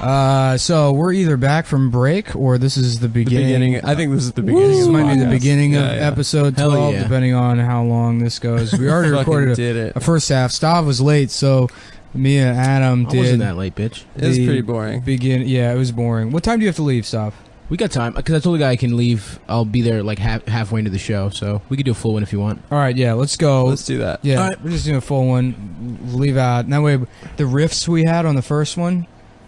So we're either back from break or this is the beginning. I think this is the beginning. This of the might be the podcast. beginning of episode 12, depending on how long this goes. We already recorded a first half. Stav was late, so me and Adam did. I wasn't that late, bitch. It was pretty boring. Yeah, it was boring. What time do you have to leave, Stav? We got time, because I told the guy I can leave. I'll be there like halfway into the show, so we could do a full one if you want. All right, yeah, let's go. Let's do that. Yeah, all right. We're just doing a full one. Leave out. That way, the riffs we had on the first one,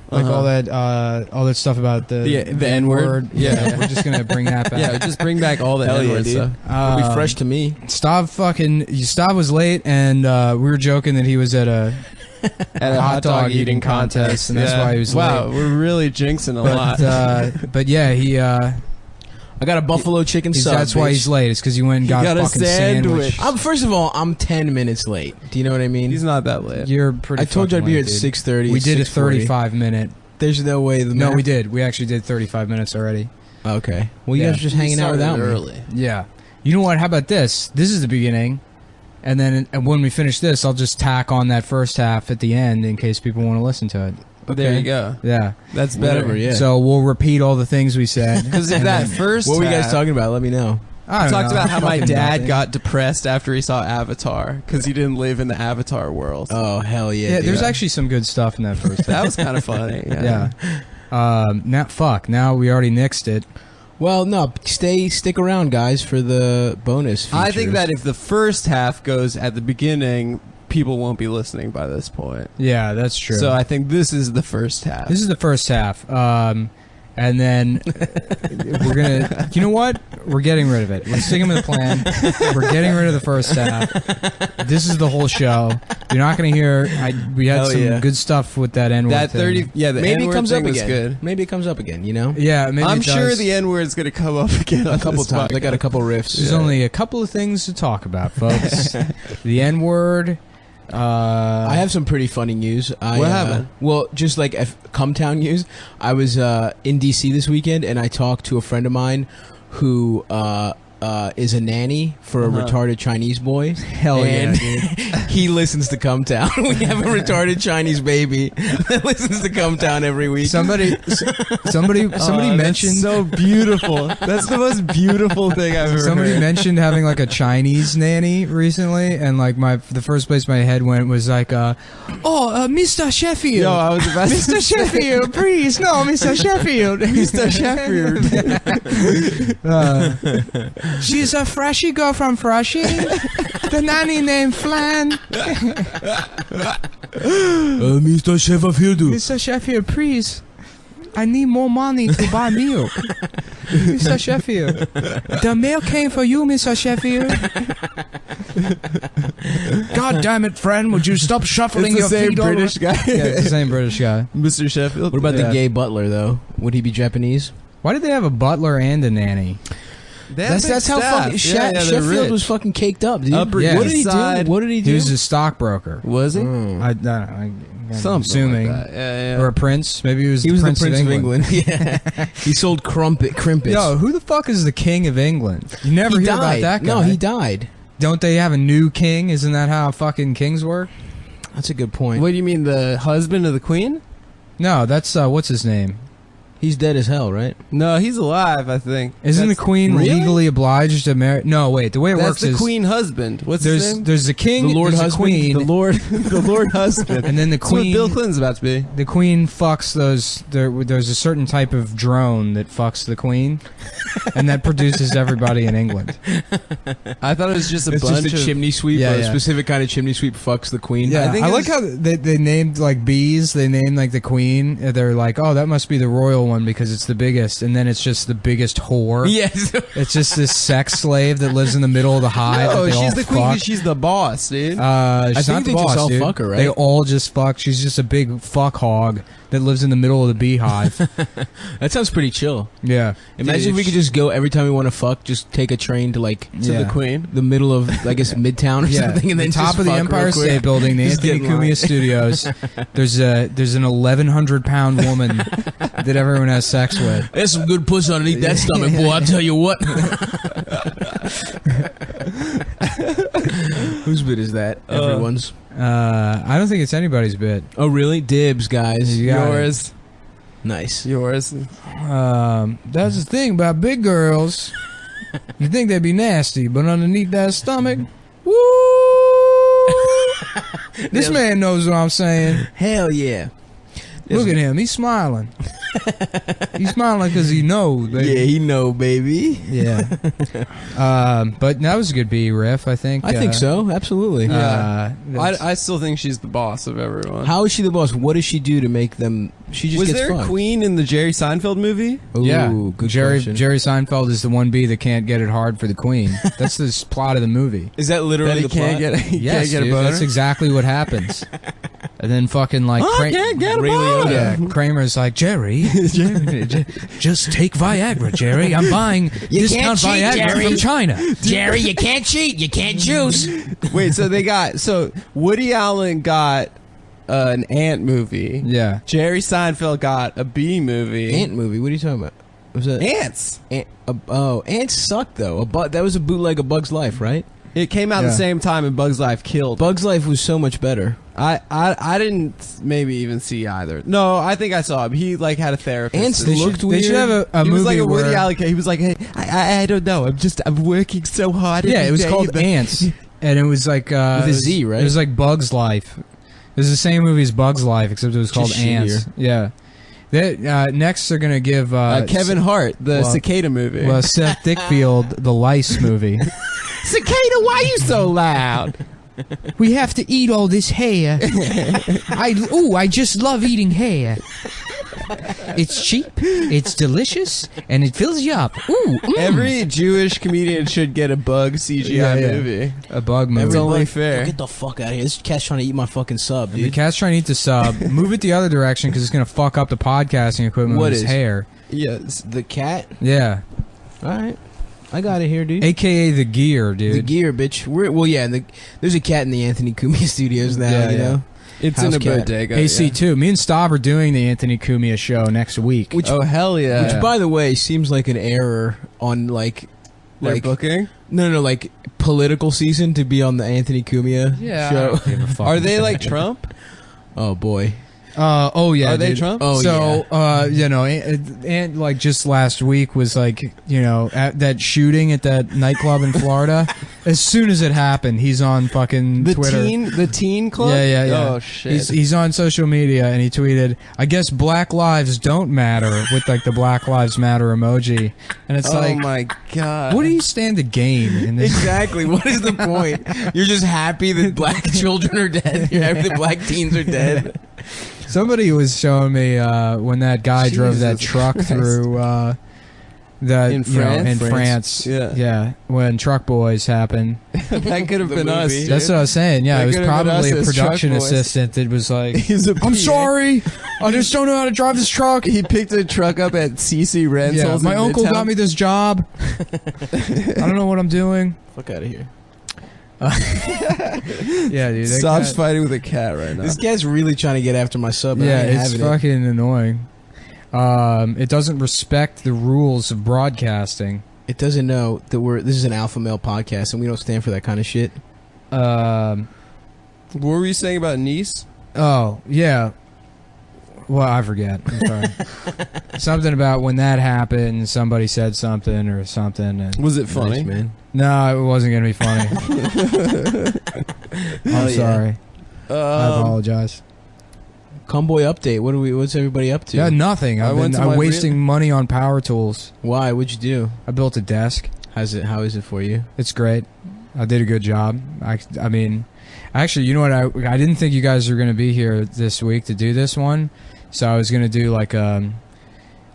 like all that stuff about the N-word. Yeah, we're just gonna bring that back. Yeah, just bring back all the N-word stuff. It'll be fresh to me. Stav was late, and we were joking that he was at a hot dog eating contest, and that's why he was late. Wow, we're really jinxing a lot. But yeah, he. I got a buffalo chicken sub. That's why he's late. It's because you went and got a fucking sandwich. First of all, I'm 10 minutes late. Do you know what I mean? He's not that late. You're pretty. I told you I'd be here at 6:30. We did a 35-minute. There's no way. No, we did. We actually did 35 minutes already. Okay. Well, you guys are just hanging out without me. Early. Yeah. You know what? How about this? This is the beginning. And then when we finish this, I'll just tack on that first half at the end in case people want to listen to it. Okay. There you go. Yeah. That's better. Whatever, yeah. So we'll repeat all the things we said. Because that first What were you guys talking about? Let me know. I talked about how my dad nothing. got depressed after he saw Avatar because he didn't live in the Avatar world. Oh, hell yeah. Yeah, there's actually some good stuff in that first half. That was kind of funny. Yeah. Now we already nixed it. Well, no, stick around, guys, for the bonus features. I think that if the first half goes at the beginning, people won't be listening by this point. Yeah, that's true. So I think this is the first half. This is the first half. And then we're going to... You know what? We're getting rid of it. We're sticking with the plan. We're getting rid of the first half. This is the whole show. You're not going to hear... We had some good stuff with that N-word that 30... thing. Yeah, the maybe N-word it comes thing up was again. good. Maybe it comes up again, you know? Yeah, maybe I'm it does. sure the N-word's going to come up again a couple times. I got a couple riffs. There's only a couple of things to talk about, folks. The N-word... I have some pretty funny news. What happened? Well, just like Cumtown news. I was in DC this weekend, and I talked to a friend of mine who is a nanny for a retarded Chinese boy. Hell yeah, dude. He listens to Cumtown. We have a retarded Chinese baby that listens to Cumtown every week. Somebody mentioned... That's so beautiful. That's the most beautiful thing I've ever Somebody heard. mentioned having like a Chinese nanny recently, and like the first place my head went was like, Mr. Sheffield. Yo, I was about to Mr. Sheffield, please, no, Mr. Sheffield. Mr. Sheffield. She's a freshy girl from Freshie. The nanny named Flan. Mr. Sheffield. Mr. Sheffield, please. I need more money to buy milk. Mr. Sheffield. The milk came for you, Mr. Sheffield. God damn it, friend. Would you stop shuffling your feet all British guy. Yeah, it's the same British guy. Mr. Sheffield. What about the gay butler, though? Would he be Japanese? Why did they have a butler and a nanny? That's how fucking Sheffield was fucking caked up, dude. Upper Yeah. What did he do? What did he do? He was a stockbroker. Was he? I'm Something assuming. like that. Yeah. Or a prince. Maybe he was the Prince of England. Yeah. He sold crimpets. Yo, who the fuck is the king of England? You never hear about that guy. No, he died. Don't they have a new king? Isn't that how fucking kings work? That's a good point. What do you mean, the husband of the queen? No, that's what's his name? He's dead as hell, right? No, he's alive, I think. Isn't the queen really? legally obliged to marry? No, wait. The way it That's works the is queen husband. What's his name? there's the king, The Lord there's husband? the queen, The Lord husband. and then the That's what queen. Bill Clinton's about to be. The queen fucks those. There's a certain type of drone that fucks the queen, and that produces everybody in England. I thought it was just a It's bunch just a of... chimney sweep. Yeah, a yeah. specific kind of chimney sweep fucks the queen. Yeah, I think I it like was- how they named like bees. They named like the queen. They're like, oh, that must be the royal one because it's the biggest, and then it's just the biggest whore. Yes. It's just this sex slave that lives in the middle of the hive. No, that they she's all the queen fuck. because she's the boss, dude. She's I think not they the boss, just all dude. fuck her, right? They all just fuck. She's just a big fuck hog that lives in the middle of the beehive. That sounds pretty chill. Yeah. Imagine if we could just go every time we want to fuck, just take a train to like to Yeah. the queen. the middle of, I guess, Midtown or something, and then the top just of the fuck Empire real quick. State Building, the Just Anthony get in line. Cumia Studios. There's an 1,100-pound woman that everyone has sex with. There's some good pussy underneath that stomach, boy. I'll tell you what. Whose bit is that? Everyone's. I don't think it's anybody's bit. Oh, really? Dibs, guys. You got Yours. Nice. Yours. That's the thing about big girls. You think they'd be nasty, but underneath that stomach, woo! This man knows what I'm saying. Hell yeah. Look at him. He's smiling. He's smiling because he knows, baby. Yeah, he know, baby. Yeah. But that was a good B riff, I think. I think so. Absolutely. I still think she's the boss of everyone. How is she the boss? What does she do to make them? She just Was gets there a fucked. queen in the Jerry Seinfeld movie? Ooh, Yeah. good Jerry question. Seinfeld is the one bee that can't get it hard for the queen. That's the plot of the movie. Is that literally That he the can't plot? get. He Yes, can't get a dude, boner. that's exactly what happens. And then fucking like I can't get a Ray boner. Liotta. Yeah, Kramer's like, Jerry, just take Viagra, Jerry. I'm buying discount cheat, Viagra Jerry. from China. Jerry, you can't cheat. You can't juice. Wait, so Woody Allen got an ant movie. Yeah. Jerry Seinfeld got a bee movie. Ant movie. What are you talking about? Was that Ants. Ants sucked though. That was a bootleg of Bug's Life, right? It came out Yeah. the same time and Bug's Life killed. Bug's Life was so much better. I didn't maybe even see either. No, I think I saw him. He like had a therapist. Ants They looked should- weird. They should have a he movie was like a where Woody Allen. He was like, hey, I don't know. I'm working so hard. yeah, every it was day, called but- Ants, and it was like With a it was- Z, right? It was like Bug's Life. It was the same movie as Bug's Life, except it was called Just Ants. shittier. Yeah. Next, they're gonna give Kevin Hart, the well- cicada movie. well, Seth Dickfield, the Lice movie. Cicada, why you so loud? We have to eat all this hair. I just love eating hair. It's cheap, it's delicious, and it fills you up. Ooh, Every Jewish comedian should get a bug CGI Yeah. movie. a bug movie. It's only fair. Get the fuck out of here. This cat's trying to eat my fucking sub, The dude. cat's trying to eat the sub. Move it the other direction because it's gonna fuck up the podcasting equipment What with his is? hair. Yes. The cat? Yeah, All right. I got it here, dude. AKA the gear, dude. The gear, bitch. There's a cat in the Anthony Cumia studios now, Yeah, you yeah. know? It's House in a cat. bodega. AC2. Me and Stav are doing the Anthony Cumia show next week. Which, Oh hell yeah! which, by the way, seems like an error on, Their booking. No, like, political season to be on the Anthony Cumia I show. don't give a fuck. Are they like Trump? Oh, boy. Oh yeah. Are they dude. Trump? Oh, So, you know, and like just last week was like, you know, at that shooting at that nightclub in Florida. As soon as it happened, he's on fucking The Twitter. teen club. Yeah. Oh shit! He's on social media and he tweeted, "I guess Black Lives don't matter" with like the Black Lives Matter emoji, and it's oh like, my god! what do you stand to gain in this? Exactly. What is the point? You're just happy that black children are dead. You're happy that black teens are dead. Somebody was showing me when that guy drove that Jesus truck Christ. through In France? in France. Yeah. When Truck Boys happened. That could have The been us. movie. dude. That's what I was saying. Yeah, That it was could've been probably us a as production Truck Boys. assistant that was like, He's a "I'm PA. sorry, I just don't know how to drive this truck." He picked a truck up at CC Yeah, Rentals. my in uncle Midtown. got me this job. I don't know what I'm doing. Fuck out of here. Yeah, dude. that Stop's cat- fighting with a cat right now. This guy's really trying to get after my sub. And Yeah, I ain't it's having it. fucking annoying. It doesn't respect the rules of broadcasting. It doesn't know that this is an alpha male podcast and we don't stand for that kind of shit. What were you saying about Nice? Oh, yeah. Well, I forget. I'm sorry. Something about when that happened, somebody said something or something. And Was it funny? Nice, man. no, it wasn't going to be funny. Hell I'm yeah. sorry. I apologize. Comboy update. What's everybody up to? Yeah, nothing. I went to I'm my wasting money on power tools. Why? What'd you do? I built a desk. How is it for you? It's great. I did a good job. I mean, actually, you know what? I didn't think you guys were going to be here this week to do this one, so I was going to do like a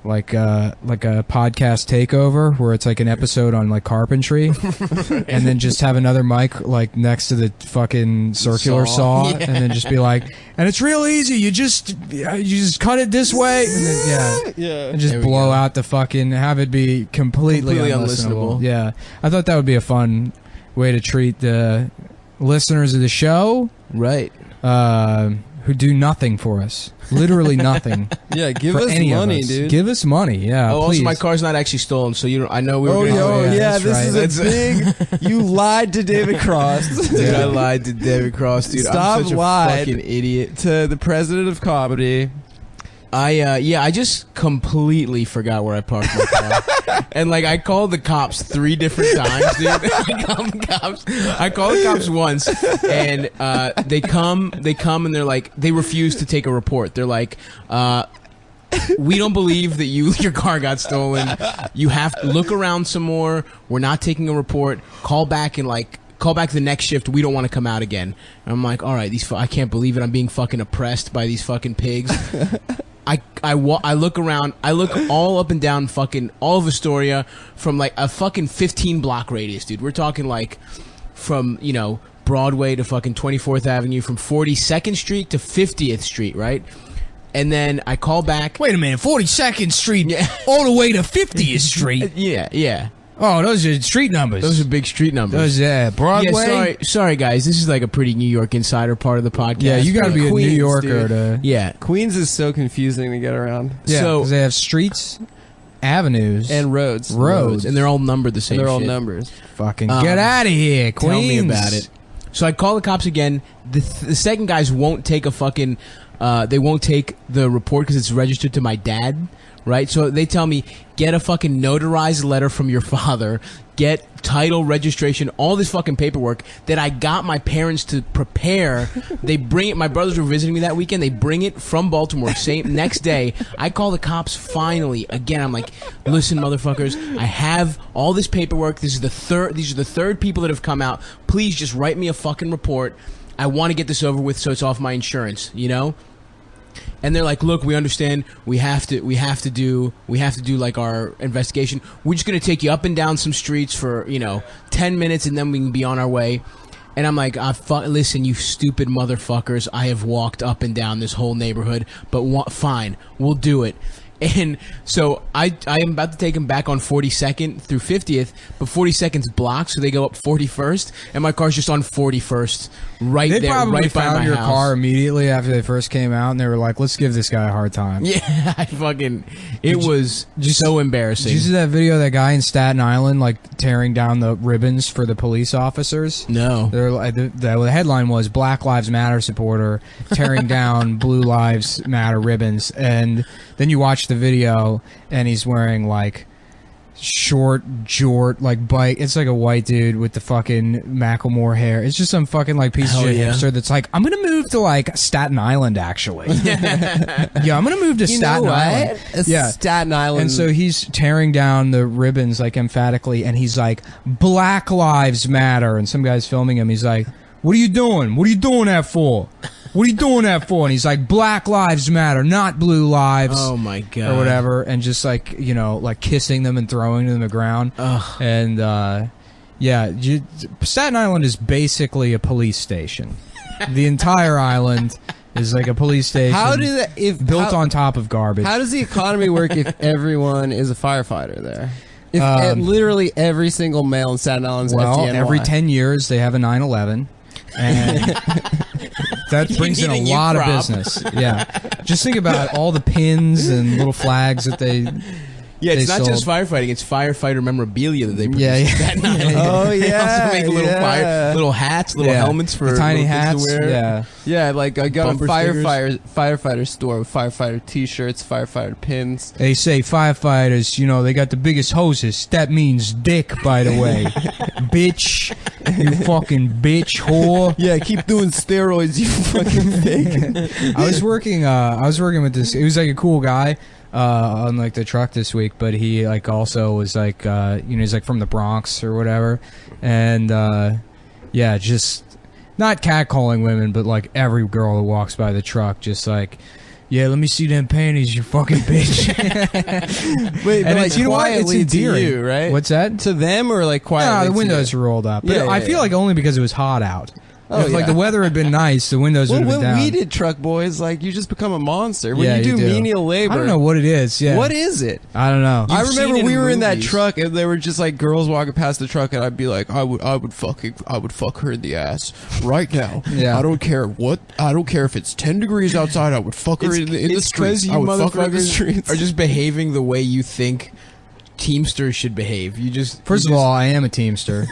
podcast takeover where it's like an episode on like carpentry, and then just have another mic like next to the fucking circular saw, Yeah. and then just be like, and it's real easy. You just cut it this way, and then, yeah. Yeah. And just There we blow go. out the fucking, have it be completely Unlistenable. unlistenable. Yeah. I thought that would be a fun way to treat the listeners of the show Right. who do nothing for us. Literally nothing. Yeah, give for us any of money, us. dude. Give us money, yeah. Oh, please. also my car's not actually stolen, so you don't. I know we were. Oh, gonna yo, yeah, yeah, that's this right. is a big. You lied to David Cross. Dude, I lied to David Cross, dude. Stop I'm such a lied. fucking idiot. To the president of comedy. I just completely forgot where I parked my car, and like I called the cops 3 different times, dude. I called the cops once, and they come, and they're like, they refuse to take a report. They're like, we don't believe that your car got stolen. You have to look around some more. We're not taking a report. Call back the next shift. We don't want to come out again. And I'm like, all right, I can't believe it. I'm being fucking oppressed by these fucking pigs. I look around. I look all up and down fucking all of Astoria from like a fucking 15 block radius, dude. We're talking like from, Broadway to fucking 24th Avenue, from 42nd Street to 50th Street, right? And then I call back. Wait a minute, 42nd Street all the way to 50th Street. Yeah. Oh, those are street numbers. Those are big street numbers. Those, Broadway. Yeah, sorry, guys. This is like a pretty New York insider part of the podcast. Yeah, you got to be Queens, a New Yorker dude. to. Yeah, Queens is so confusing to get around. Yeah, so because they have streets, avenues, And roads. and they're all numbered the same. And they're all shit. numbers. Fucking get out of here, Queens. Tell me about it. So I call the cops again. The second guys won't take a fucking. They won't take the report because it's registered to my dad, right? So they tell me, get a fucking notarized letter from your father, get title, registration, all this fucking paperwork that I got my parents to prepare. They bring it. My brothers were visiting me that weekend. They bring it from Baltimore. Same next day. I call the cops finally. Again, I'm like, listen, motherfuckers, I have all this paperwork. These are the third people that have come out. Please just write me a fucking report. I want to get this over with so it's off my insurance, And they're like, look, we understand. We have to do like our investigation. We're just gonna take you up and down some streets for 10 minutes, and then we can be on our way. And I'm like, listen, you stupid motherfuckers. I have walked up and down this whole neighborhood, but fine, we'll do it. And so I am about to take them back on 42nd through 50th, but 42nd's blocked, so they go up 41st, and my car's just on 41st, right They there, probably right by found my your house. car immediately after they first came out, and they were like, "Let's give this guy a hard time." Yeah, it was so embarrassing. Did you see that video of that guy in Staten Island like tearing down the ribbons for the police officers? No. They're like, the headline was "Black Lives Matter supporter tearing down Blue Lives Matter ribbons," and then you watch the video and he's wearing like short jort like bike. It's like a white dude with the fucking Macklemore hair. It's just some fucking like piece of shit hipster that's like, I'm gonna move to like Staten Island actually. Yeah, I'm gonna move to Staten Island. Yeah, Staten Island. and so he's tearing down the ribbons like emphatically, and he's like, Black Lives Matter, and some guy's filming him. He's like, what are you doing? What are you doing that for? What are you doing that for? And he's like, Black Lives Matter, not blue lives. Oh my god. Or whatever, and just like, like kissing them and throwing them to the ground. Ugh. And Staten Island is basically a police station. The entire island is like a police station. How do that built on top of garbage? How does the economy work if everyone is a firefighter there? If literally every single male in Staten Island is FDNY. Every 10 years they have a 9/11. And that brings in a lot of business. Yeah, just think about all the pins and little flags that they. Yeah, it's not sold. just firefighting; it's firefighter memorabilia that they produce. Yeah. Oh They yeah, also make little hats, little helmets for the tiny little kids hats. to wear. Yeah, yeah. Like I got Bumper a firefighter store with firefighter T-shirts, firefighter pins. they say firefighters. They got the biggest hoses. That means dick, by the way. Bitch, you fucking bitch whore. Yeah, keep doing steroids, you fucking pig. I was working with this. He was like a cool guy on like the truck this week, but he like also was like he's like from the Bronx or whatever, and just not catcalling women, but like every girl that walks by the truck, just like, yeah, let me see them panties, you fucking bitch. Wait, And but it's, like, you know what? It's quietly to endearing. you, right? What's that? To them or like quietly? No, the to windows you? are rolled up. But Yeah, I yeah, feel yeah. like only because it was hot out. Oh, If like yeah. the weather had been nice, the windows would Well, have been when down. we did truck boys, like you just become a monster when Yeah, you do do. menial labor. I don't know what it is. Yeah, What is it? I don't know. I You've seen remember it we in were in that movies. truck and there were just like girls walking past the truck and I'd be like, I would fuck her in the ass right now. Yeah. I don't care if it's 10 degrees outside. I would fuck her in the It's streets. because I you would fuck her in the motherfuckers streets. are just behaving the way you think Teamsters should behave. First of all, I am a Teamster,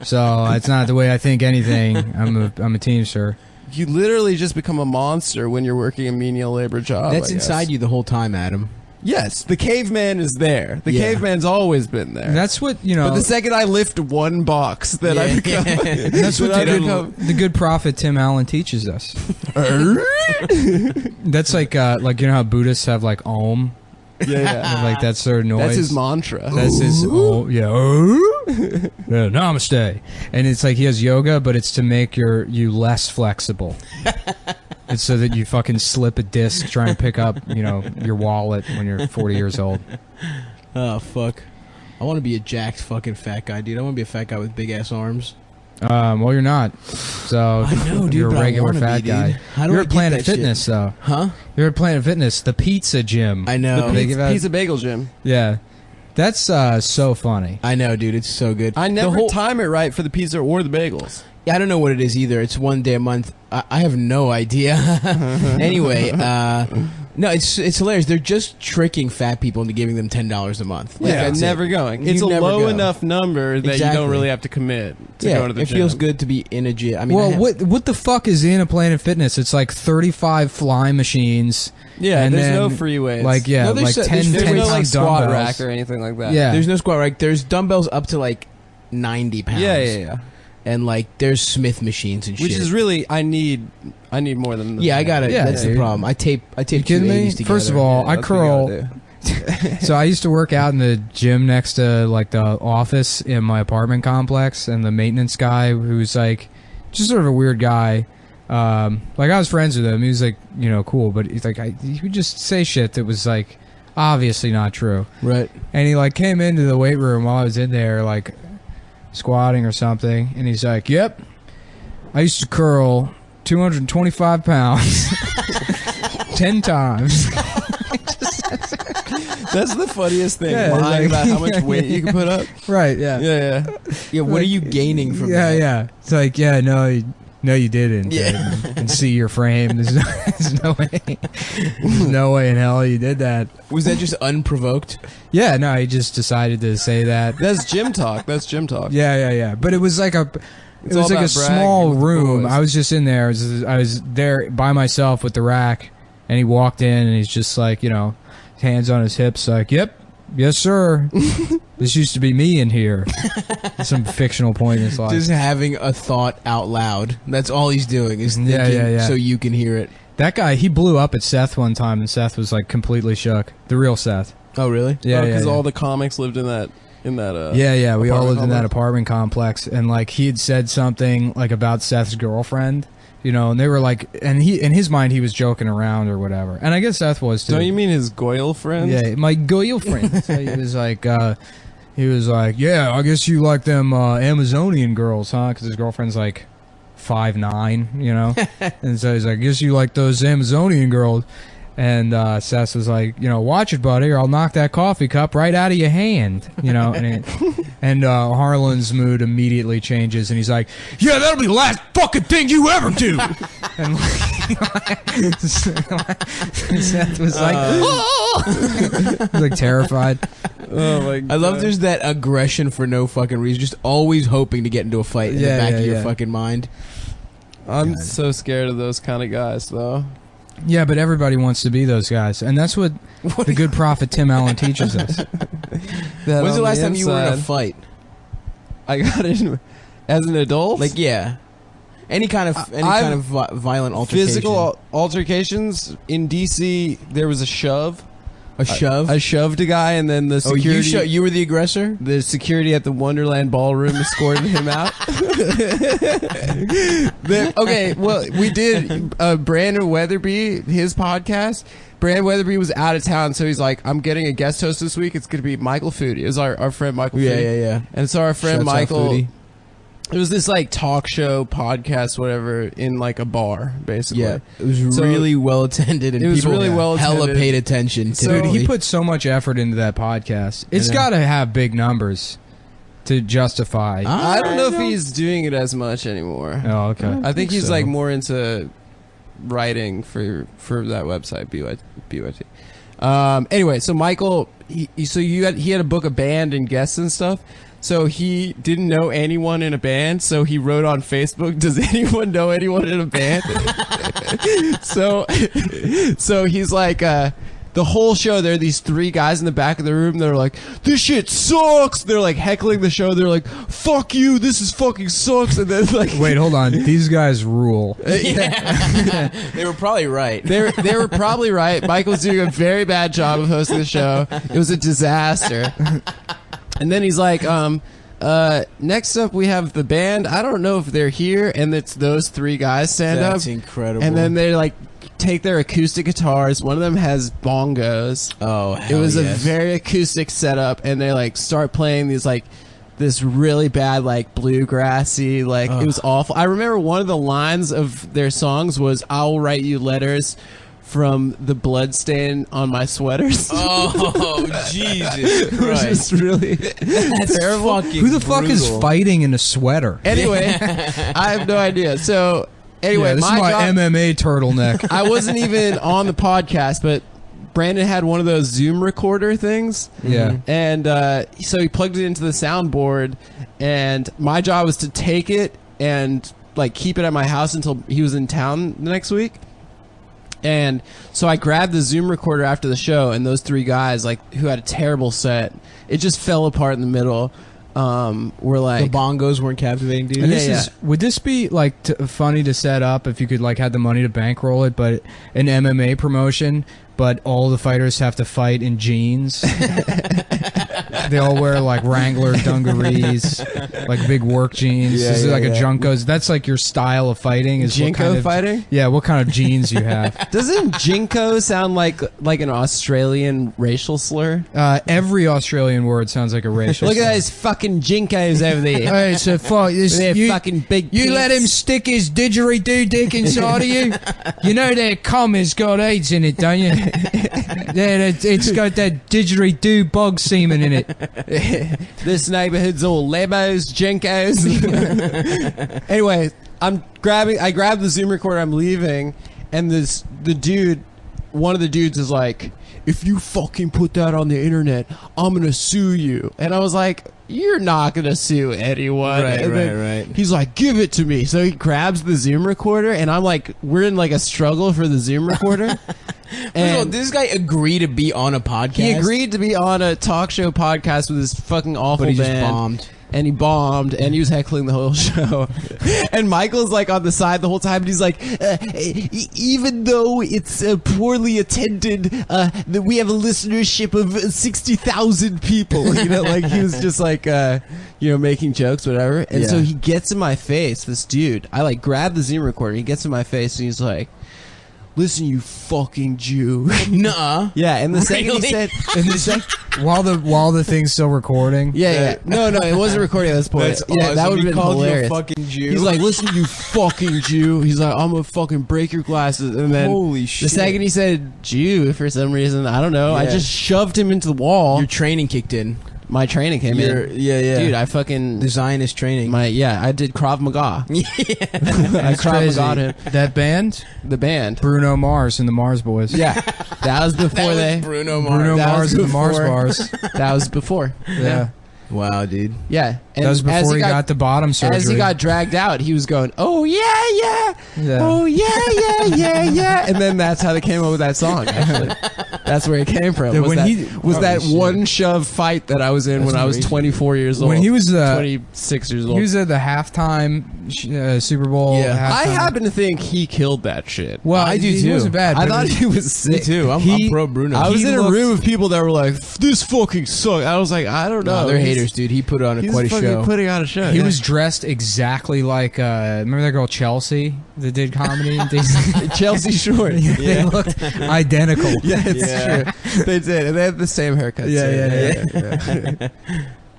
so it's not the way I think anything. I'm a Teamster. you literally just become a monster when you're working a menial labor job. That's inside you the whole time, Adam. Yes, the caveman is there. The caveman's always been there. That's what, you know. But the second I lift one box, then I become. That's what the good prophet Tim Allen teaches us. That's like you know how Buddhists have like Om. Yeah. Like that's their noise. That's his mantra. That's his namaste. And it's like he has yoga, but it's to make you less flexible. It's so that you fucking slip a disc trying to pick up, you know, your wallet when you're 40 years old. Oh fuck! I want to be a jacked fucking fat guy, dude. I want to be a fat guy with big ass arms. Well, you're not. So I know, dude, you're a but I regular wanna fat be, guy. dude. How do You're I at get Planet that shit? Fitness, though. Huh? You're at Planet Fitness, the pizza gym. I know. They give out- Pizza bagel gym. Yeah. That's so funny. I know, dude. It's so good. I never The whole- time it right for the pizza or the bagels. Yeah, I don't know what it is either. It's one day a month. I have no idea. Anyway, no, it's hilarious. They're just tricking fat people into giving them $10 a month. Like, Yeah, that's never it. going. You It's a never low go. enough number that you Exactly. don't really have to commit to Yeah, go to the it gym. feels good to be in a gym. I mean, Well, what the fuck is in a Planet Fitness? It's like 35 fly machines. Yeah, and there's then, no free weights. Like, yeah, No, there's like so- 10, there's 10 no pound like squat dumbbells. rack or anything like that. Yeah. There's no squat rack. There's dumbbells up to like 90 pounds. Yeah. And like there's Smith machines and Which shit. is really I need more than. Yeah, I got it. Yeah, That's the dude. problem. I tape You two kidding me? 80s together. First of all, I that's what you curl. gotta do. So I used to work out in the gym next to like the office in my apartment complex, and the maintenance guy, who's like just sort of a weird guy. Like I was friends with him. He was like, you know, cool, but he's like, he would just say shit that was like obviously not true. right. And he like came into the weight room while I was in there, like squatting or something, and he's like, "Yep, I used to curl 225 pounds 10 times." That's the funniest thing. Yeah, lying like- about how much weight you can put up. Right? Yeah. Yeah. Yeah, what are you gaining from Yeah, that? yeah. It's like, yeah, no, you didn't. Yeah. And see your frame. There's no way. There's no way in hell you did that. Was that just unprovoked? Yeah, no, he just decided to say that. That's gym talk. That's gym talk. Yeah. But it was like a. It It's was all like a about bragging small with the room. boys. I was just in there. I was there by myself with the rack, and he walked in, and he's just like, you know, hands on his hips, like, "Yep, yes, sir. This used to be me in here." At some fictional point in his life. Just having a thought out loud. That's all he's doing is thinking Yeah. so you can hear it. That guy, he blew up at Seth one time, and Seth was like completely shook. The real Seth. Oh, really? Yeah, because yeah. all the comics lived in that. Yeah, we all apartment lived in that complex. apartment complex, and like he had said something like about Seth's girlfriend, you know, and they were like, and he in his mind he was joking around or whatever, and I guess Seth was too. Don't you mean his Goyle friend? Yeah, my girlfriend. So he was like, yeah, I guess you like them Amazonian girls, huh? Because his girlfriend's like 5'9", you know, and so he's like, I guess you like those Amazonian girls. And Seth was like, you know, watch it, buddy, or I'll knock that coffee cup right out of your hand, you know. And Harlan's mood immediately changes, and he's like, yeah, that'll be the last fucking thing you ever do. And Seth was like, he's like terrified. Oh my god. I love there's that aggression for no fucking reason. Just always hoping to get into a fight in the back of your fucking mind. I'm God. so scared of those kind of guys, though. Yeah, but everybody wants to be those guys, and that's what the good prophet Tim Allen teaches us. When's the last time you were in a fight? I got in as an adult. Like, yeah. Any kind of violent altercation. Physical altercations in DC. There was a shove. A shove? I shoved a guy, and then the security. You were the aggressor? The security at the Wonderland Ballroom escorted him out. Okay, well, we did Brandon Weatherby, his podcast. Brandon Weatherby was out of town, so he's like, I'm getting a guest host this week. It's going to be Michael Foodie. It was our friend Michael Foodie. Yeah. And so our friend Shouts out Michael... Foodie. It was this like talk show, podcast, whatever, in like a bar, basically. Yeah, it was So- really well attended, and It was people really well hella attended. paid attention. Dude, Typically. he put so much effort into that podcast. It's know. got to have big numbers to justify. I don't know if he's doing it as much anymore. Oh, okay. I think he's so. like more into writing for that website, BYT. Anyway, so Michael, he had to book a band and guests and stuff. So he didn't know anyone in a band, so he wrote on Facebook, "Does anyone know anyone in a band?" so he's like, the whole show, there are these three guys in the back of the room that are like, "This shit sucks." They're like heckling the show. They're like, "Fuck you, this is fucking sucks." And then like, Wait, hold on. These guys rule. Yeah. They were probably right. they were probably right. Michael's doing a very bad job of hosting the show. It was a disaster. And then he's like, next up we have the band. I don't know if they're here. And it's those three guys stand up. That's incredible. And then they like take their acoustic guitars. One of them has bongos. Oh, hell it was yes. a very acoustic setup. And they like start playing these like this really bad like bluegrassy, like it was awful. I remember one of the lines of their songs was, "I'll write you letters from the blood stain on my sweaters." Oh, Jesus It was Christ. just really That's terrible. fucking Who the fuck is brutal. fighting in a sweater? Anyway, I have no idea. So anyway, Yeah, this is my MMA turtleneck. I wasn't even on the podcast, but Brandon had one of those Zoom recorder things. Yeah. And so he plugged it into the soundboard, and my job was to take it and like keep it at my house until he was in town the next week. And so I grabbed the Zoom recorder after the show, and those three guys, like, who had a terrible set, it just fell apart in the middle. Were like, The bongos weren't captivating, dude. And Yeah, this is, would this be like funny to set up if you could like had the money to bankroll it, but an MMA promotion, but all the fighters have to fight in jeans? They all wear like Wrangler dungarees, like big work jeans. Yeah, This is yeah, like a yeah. Junkos. That's like your style of fighting. Is what Jinko kind of, fighting? Yeah, what kind of jeans you have? Doesn't Jinko sound like an Australian racial slur? Every Australian word sounds like a racial. Look at slur. those fucking Jinkos over there. Hey, so fuck this. They're You, fucking big. you let him tits. stick his didgeridoo dick inside of you. You know that cum has got AIDS in it, don't you? Yeah, it's got that didgeridoo bog semen in it. This neighborhood's all Lebos, Jinkos. Anyway, I grabbed the Zoom recorder, I'm leaving, and one of the dudes is like, "If you fucking put that on the internet, I'm gonna sue you." And I was like, "You're not gonna sue anyone." Right, And then right. He's like, "Give it to me." So he grabs the Zoom recorder, and I'm like, we're in like a struggle for the Zoom recorder. First of all, did this guy agree to be on a podcast? He agreed to be on a talk show podcast with his fucking awful but he just band. bombed. And he bombed, and he was heckling the whole show. And Michael's like on the side the whole time, and he's like, even though it's poorly attended, that we have a listenership of 60,000 people. You know, like he was just like, making jokes, whatever. And Yeah. so he gets in my face, this dude. I like grab the Zoom recorder. He gets in my face, and he's like, "Listen, you fucking Jew." Nuh-uh. Yeah, and the second Really? he said, While the thing's still recording. yeah. No, it wasn't recording at this point. That's Yeah, that awesome. would He have been called hilarious. you a fucking Jew. He's like, "Listen, you fucking Jew." He's like, "I'm gonna fucking break your glasses." And then Holy the shit. second he said Jew, for some reason, I don't know, I Yeah. just shoved him into the wall. Your training kicked in. My training came in. Yeah. Dude, I fucking The Zionist training. I did Krav Maga. I That's Krav crazy. Maga him. That band, The band. Bruno Mars and the Mars Boys. Yeah, that was before That was they. Bruno Mars. Bruno That was Mars and the Mars before. Bars. That was before. Yeah. Wow, dude. Yeah, and That was as before he got the bottom surgery. As he got dragged out, he was going, "Oh yeah, Yeah. oh yeah," and then that's how they came up with that song. Actually, that's where it came from. Yeah, Was when that, he- was that Holy shit. one shove fight that I was in That's when I was amazing. 24 years old? When he was 26 years old. he was at the halftime Super Bowl. Yeah. I halftime. happen to think he killed that shit. Well, I do he too. wasn't bad. I but thought it- he was sick. Me too. I'm He- pro Bruno. I was He in a looked- room of people that were like, "This fucking sucks." I was like, I don't know. No, they're He's- haters, dude. He put on He's quite a fucking show. putting on a show. He yeah. was dressed exactly like remember that girl Chelsea that did comedy? They, Chelsea Short. they looked identical. Yeah, it's Yeah. true. They did, and they had the same haircut. Yeah, too. yeah.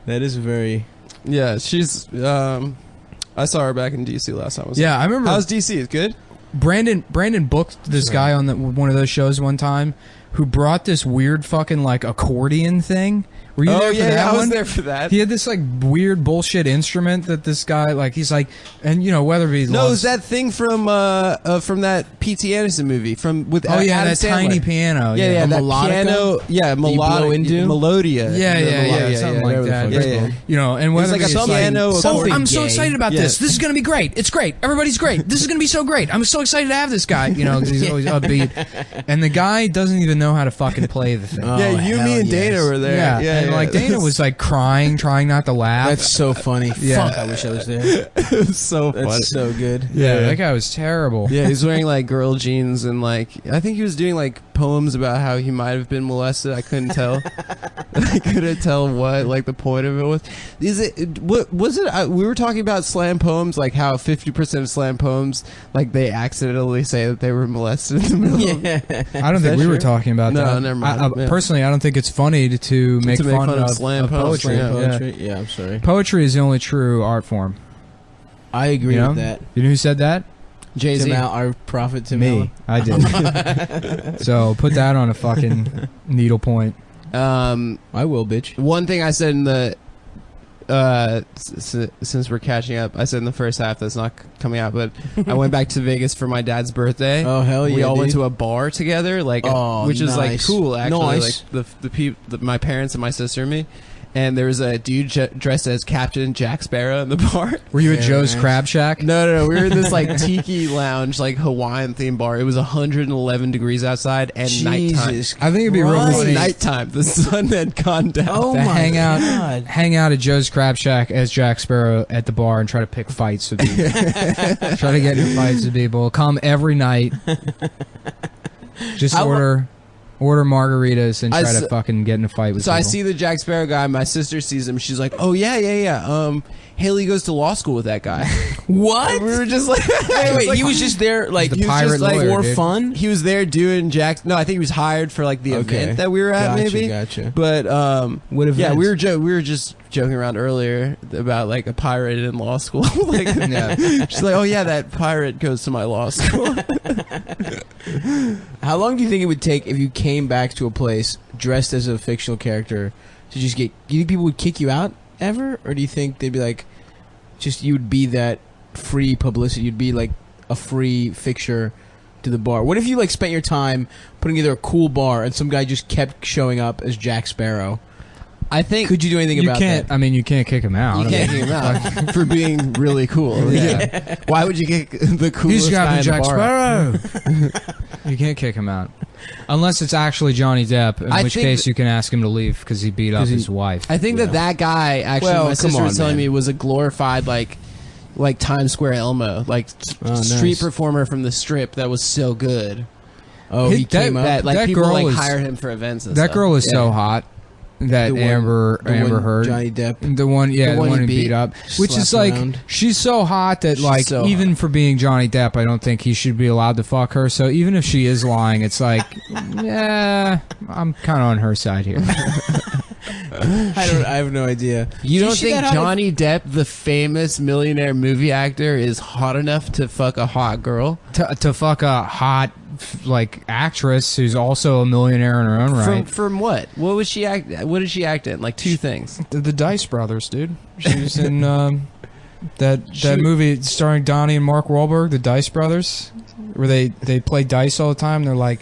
That is very. Yeah, she's. I saw her back in DC last time. Yeah, I remember How's DC? It's good. Brandon booked this guy on one of those shows one time who brought this weird fucking like accordion thing. Were you there for that I one? was there for that. He had this like weird bullshit instrument that this guy like he's like, and you know Weatherby. No, it's that thing from that P.T. Anderson movie with Adam that Sandler. tiny piano. Yeah, that melodica? piano. Yeah, blow melodic into? Melodia. Yeah, something like that. That's Yeah. cool. You know, and Weatherby like a is piano like, accordion. I'm so gay. excited about this. This is gonna be great. It's great. Everybody's great. This is gonna be so great. I'm so excited to have this guy. You know, 'cause he's always upbeat, and the guy doesn't even know how to fucking play the thing. Oh, Yeah, you, me, and hell Dana yes. were there. and like Dana was like crying, trying not to laugh. That's so funny. Yeah. Fuck, I wish I was there. It was so funny. That's so good. yeah, that guy was terrible. Yeah, he's wearing like girl jeans and like I think he was doing like poems about how he might have been molested. I couldn't tell. I couldn't tell what like the point of it was. Is it what was it? We were talking about slam poems, like how 50% of slam poems like they accidentally say that they were molested in the middle. Yeah. I don't think that we were true? talking about No, that. never mind. Yeah. Personally, I don't think it's funny to make fun of slam poems, poetry. yeah. Poetry? Yeah, I'm sorry. Poetry is the only true art form. I agree You know? with that. You know who said that? Jay-Z. Tim Al, our prophet Tim Me. I did. So put that on a fucking needle point. I will, bitch. One thing I said in the since we're catching up, I said in the first half that's not coming out, but I went back to Vegas for my dad's birthday. Oh hell yeah! We all went dude. to a bar together, like Oh, which is like nice. cool actually. Nice. Like my parents and my sister and me. And there was a dude dressed as Captain Jack Sparrow in the bar. Were you at Yeah, Joe's nice. Crab Shack? No. We were in this like tiki lounge, like Hawaiian themed bar. It was 111 degrees outside and nighttime. Jesus I think it'd be real Christ. funny Nighttime. The sun had gone down. Oh to my hang God. out at Joe's Crab Shack as Jack Sparrow at the bar and try to pick fights with people. Try to get into fights with people. Come every night. Just How lo- order margaritas and I try to s- fucking get in a fight with So people. I see the Jack Sparrow guy. My sister sees him. She's like, "Oh yeah. Haley goes to law school with that guy." What? We were just like, Wait, he was just there like The he was pirate just like lawyer, for dude. fun. he was there doing Jack. No, I think he was hired for like the Okay. event that we were at, maybe. Gotcha. But What yeah, event? we were just joking around earlier about like a pirate in law school. Like, Yeah. she's like, "Oh yeah, that pirate goes to my law school." How long do you think it would take if you came back to a place dressed as a fictional character to just get? Do you think people would kick you out ever, or do you think they'd be like, just you'd be that free publicity? You'd be like a free fixture to the bar. What if you like spent your time putting together a cool bar and some guy just kept showing up as Jack Sparrow? I think Could you do anything you about can't. that? I mean, you can't kick him out. you can't kick him out for being really cool. Yeah. Why would you kick the coolest He's guy got in Jack the bar? Sparrow. You can't kick him out unless it's actually Johnny Depp, in I which think case you can ask him to leave because he beat up 'Cause he- his wife. I think that guy actually, Well, my come sister was on, telling man. me, was a glorified like Times Square Elmo, like Oh, nice. street performer from the Strip that was so good Oh, he That- came up. that like that people girl like is- hired him for events. And That stuff. girl is Yeah. so hot. That The one- Amber the one Heard. Johnny Depp. The one, yeah, the one he who beat beat. up. Which is Slapped like, around. she's so hot that, She's like, so even hot. for being Johnny Depp, I don't think he should be allowed to fuck her. So even if she is lying, it's like, yeah, I'm kind of on her side here. I have no idea. You don't Is she think that hot? Johnny Depp, the famous millionaire movie actor, is hot enough to fuck a hot girl? to fuck a hot, like, actress who's also a millionaire in her own right. From what? What was she act? What did she act in? Like 2 things. The Dice Brothers, dude. She was in that movie starring Donnie and Mark Wahlberg, The Dice Brothers, where they play dice all the time. They're like,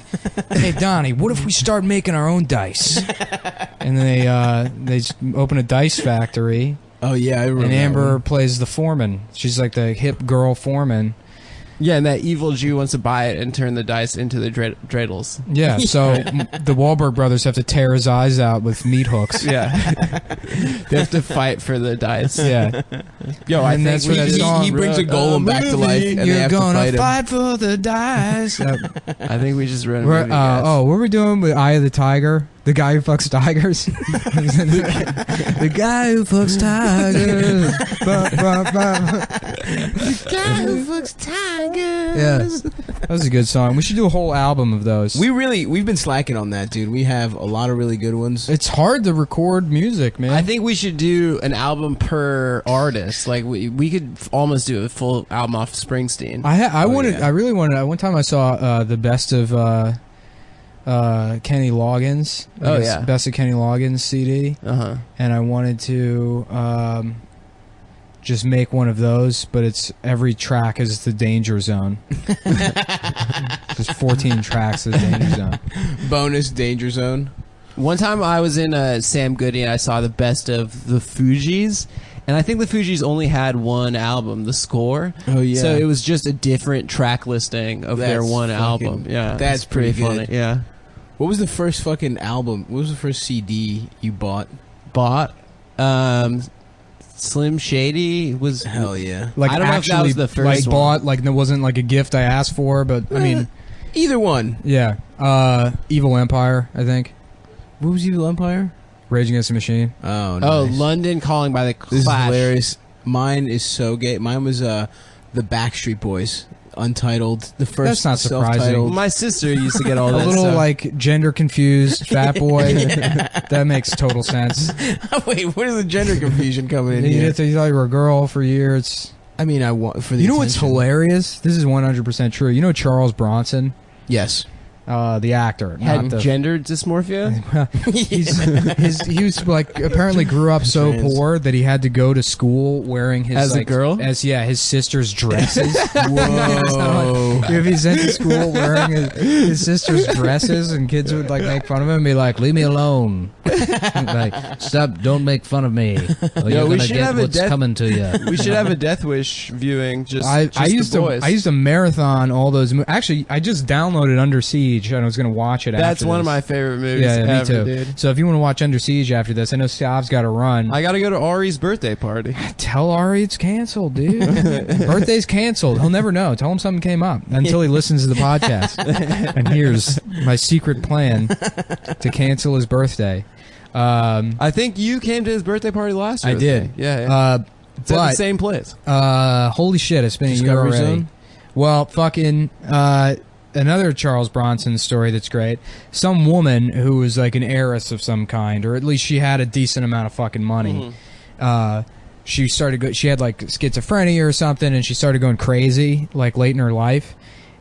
"Hey Donnie, what if we start making our own dice?" And they just open a dice factory, Oh yeah, I remember. and that Amber one. plays the foreman. She's like the hip girl foreman. Yeah, and that evil Jew wants to buy it and turn the dice into the dreidels. Yeah, so the Wahlberg brothers have to tear his eyes out with meat hooks. Yeah, they have to fight for the dice. Yeah. Yo, I And think that's where that song- he brings a golem back to life, and they You're have to gonna fight him. fight for the dice. I think we just read a We're, movie, guys. what were we doing with Eye of the Tiger? The guy who fucks tigers? The guy who fucks tigers. The guy who fucks tigers. Yeah. That was a good song. We should do a whole album of those. We've been slacking on that, dude. We have a lot of really good ones. It's hard to record music, man. I think we should do an album per artist. Like we could almost do a full album off Springsteen. I Oh, wanted. yeah. I really wanted. One time I saw the best of Kenny Loggins. Oh, yeah. Best of Kenny Loggins CD. Uh-huh. And I wanted to just make one of those, but it's every track is the Danger Zone. There's 14 tracks of the Danger Zone. Bonus Danger Zone. One time I was in Sam Goody and I saw the best of the Fugees, and I think the Fugees only had one album, The Score. Oh yeah. So it was just a different track listing of their That's one fucking- album. Yeah, that's it's pretty pretty funny. good. Yeah, What was the first fucking album? What was the first CD you bought? bought Slim Shady was Hell yeah. Like I don't know if that was the first like one. bought, like it wasn't like a gift I asked for, but I mean, Either one. yeah. Evil Empire, I think. What was Evil Empire? Rage Against the Machine. Oh, nice. Oh, London Calling by the This is Clash. hilarious. Mine is so gay. Mine was the Backstreet Boys, Untitled. The first That's not surprising. Well, self-titled. my sister used to get all A that little stuff. like gender confused fat boy. That makes total sense. Wait, where's the gender confusion coming in You here? thought you were a girl for years. I mean, I want for the. You know what's attention. hilarious? This is 100% true. You know Charles Bronson, Yes. the actor, had not the gender dysmorphia. he was like apparently grew up so Trans. poor that he had to go to school wearing his As a like, girl? his sister's dresses. Whoa. If he sent to school wearing his sister's dresses, and kids would like make fun of him and be like, "Leave me alone!" Like, stop! Don't make fun of me. Or you're we gonna should get have a what's death- coming to you. We should have a Death Wish viewing. Just I the used boys. to marathon all those. Actually, I just downloaded Under Siege and I was going to watch it. That's after one of this. my favorite movies Yeah, me ever, too. dude. So if you want to watch Under Siege after this, I know Stav's got to run. I gotta go to Ari's birthday party. Tell Ari it's canceled, dude. Birthday's canceled. He'll never know. Tell him something came up until he listens to the podcast and hears my secret plan to cancel his birthday. I think you came to his birthday party last year. I did. with me. Yeah. It's at the But same place. holy shit, it's been a year Discovery already. Zone? Well, fucking another Charles Bronson story that's great. Some woman who was like an heiress of some kind, or at least she had a decent amount of fucking money. She started she had like schizophrenia or something, and she started going crazy like late in her life.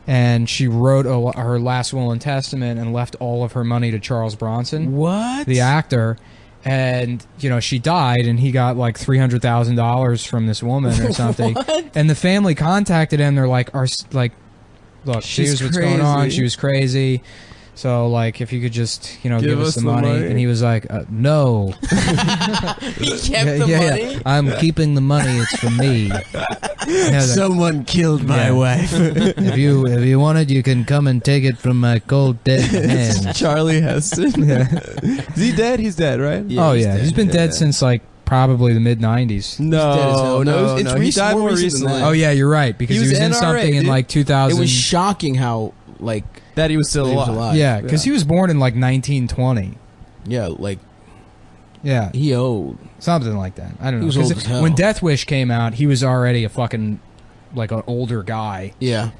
And she wrote her last will and testament and left all of her money to Charles Bronson, What? the actor. And she died, and he got like $300,000 from this woman or something. What? And the family contacted him. They're like, look, She's here's what's going on. crazy. She was crazy. So like, if you could just give us the the money. money. And he was like, no. He kept the money. I'm keeping the money. It's for me. Yeah, Someone killed my Yeah. wife. if you want it, you can come and take it from my cold dead hands. Charlie Heston. Is he dead? He's dead, right? Yeah, Oh he's yeah, dead. he's been dead Yeah. since like probably the mid '90s. No, dead as hell. no, It's no. He recent- died more more recent than recently. that. Oh yeah, you're right, because He he was was in NRA, something in dude. like 2000. It was shocking how That he was still he was alive. alive. Yeah, because Yeah. he was born in like 1920. Yeah, like Yeah, he owed. something like that. I don't know. He was 'Cause old as hell. when Death Wish came out, he was already a fucking like an older guy, Yeah.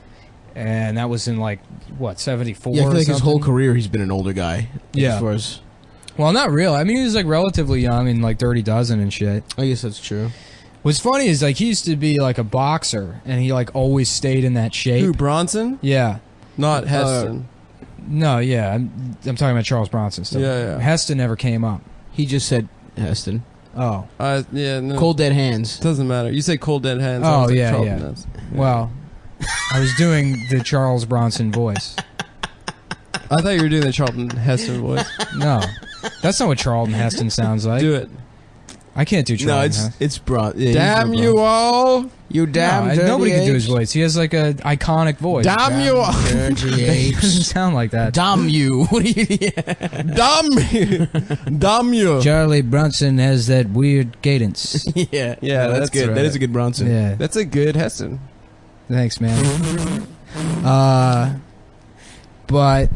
and that was in like what 74. Yeah, I feel or like his whole something? career he's been an older guy. Yeah. As far as Well, not real. I mean, he was like relatively young in like Dirty Dozen and shit. I guess that's true. What's funny is like he used to be like a boxer, and he like always stayed in that shape. Who, Bronson? Yeah. Not Heston. No, yeah, I'm talking about Charles Bronson still. Yeah, yeah. Heston never came up. He just said Heston. Oh, Yeah, no. Cold Dead Hands. Doesn't matter. You say Cold Dead Hands. I Oh, was like yeah, Charlton yeah. Heston. well, I was doing the Charles Bronson voice. I thought you were doing the Charlton Heston voice. No, that's not what Charlton Heston sounds like. Do it. I can't do Charlton Heston. it's bro. Yeah, Damn you all! You damn No, dirty nobody can do his apes. voice. He has like a iconic voice. Damn you all! Dirty He doesn't apes. sound like that. Damn you. What do you Damn you! Damn you! Charlie Bronson has that weird cadence. Yeah. Yeah, that's good. right. That is a good Bronson. Yeah, That's a good Heston. thanks, man. But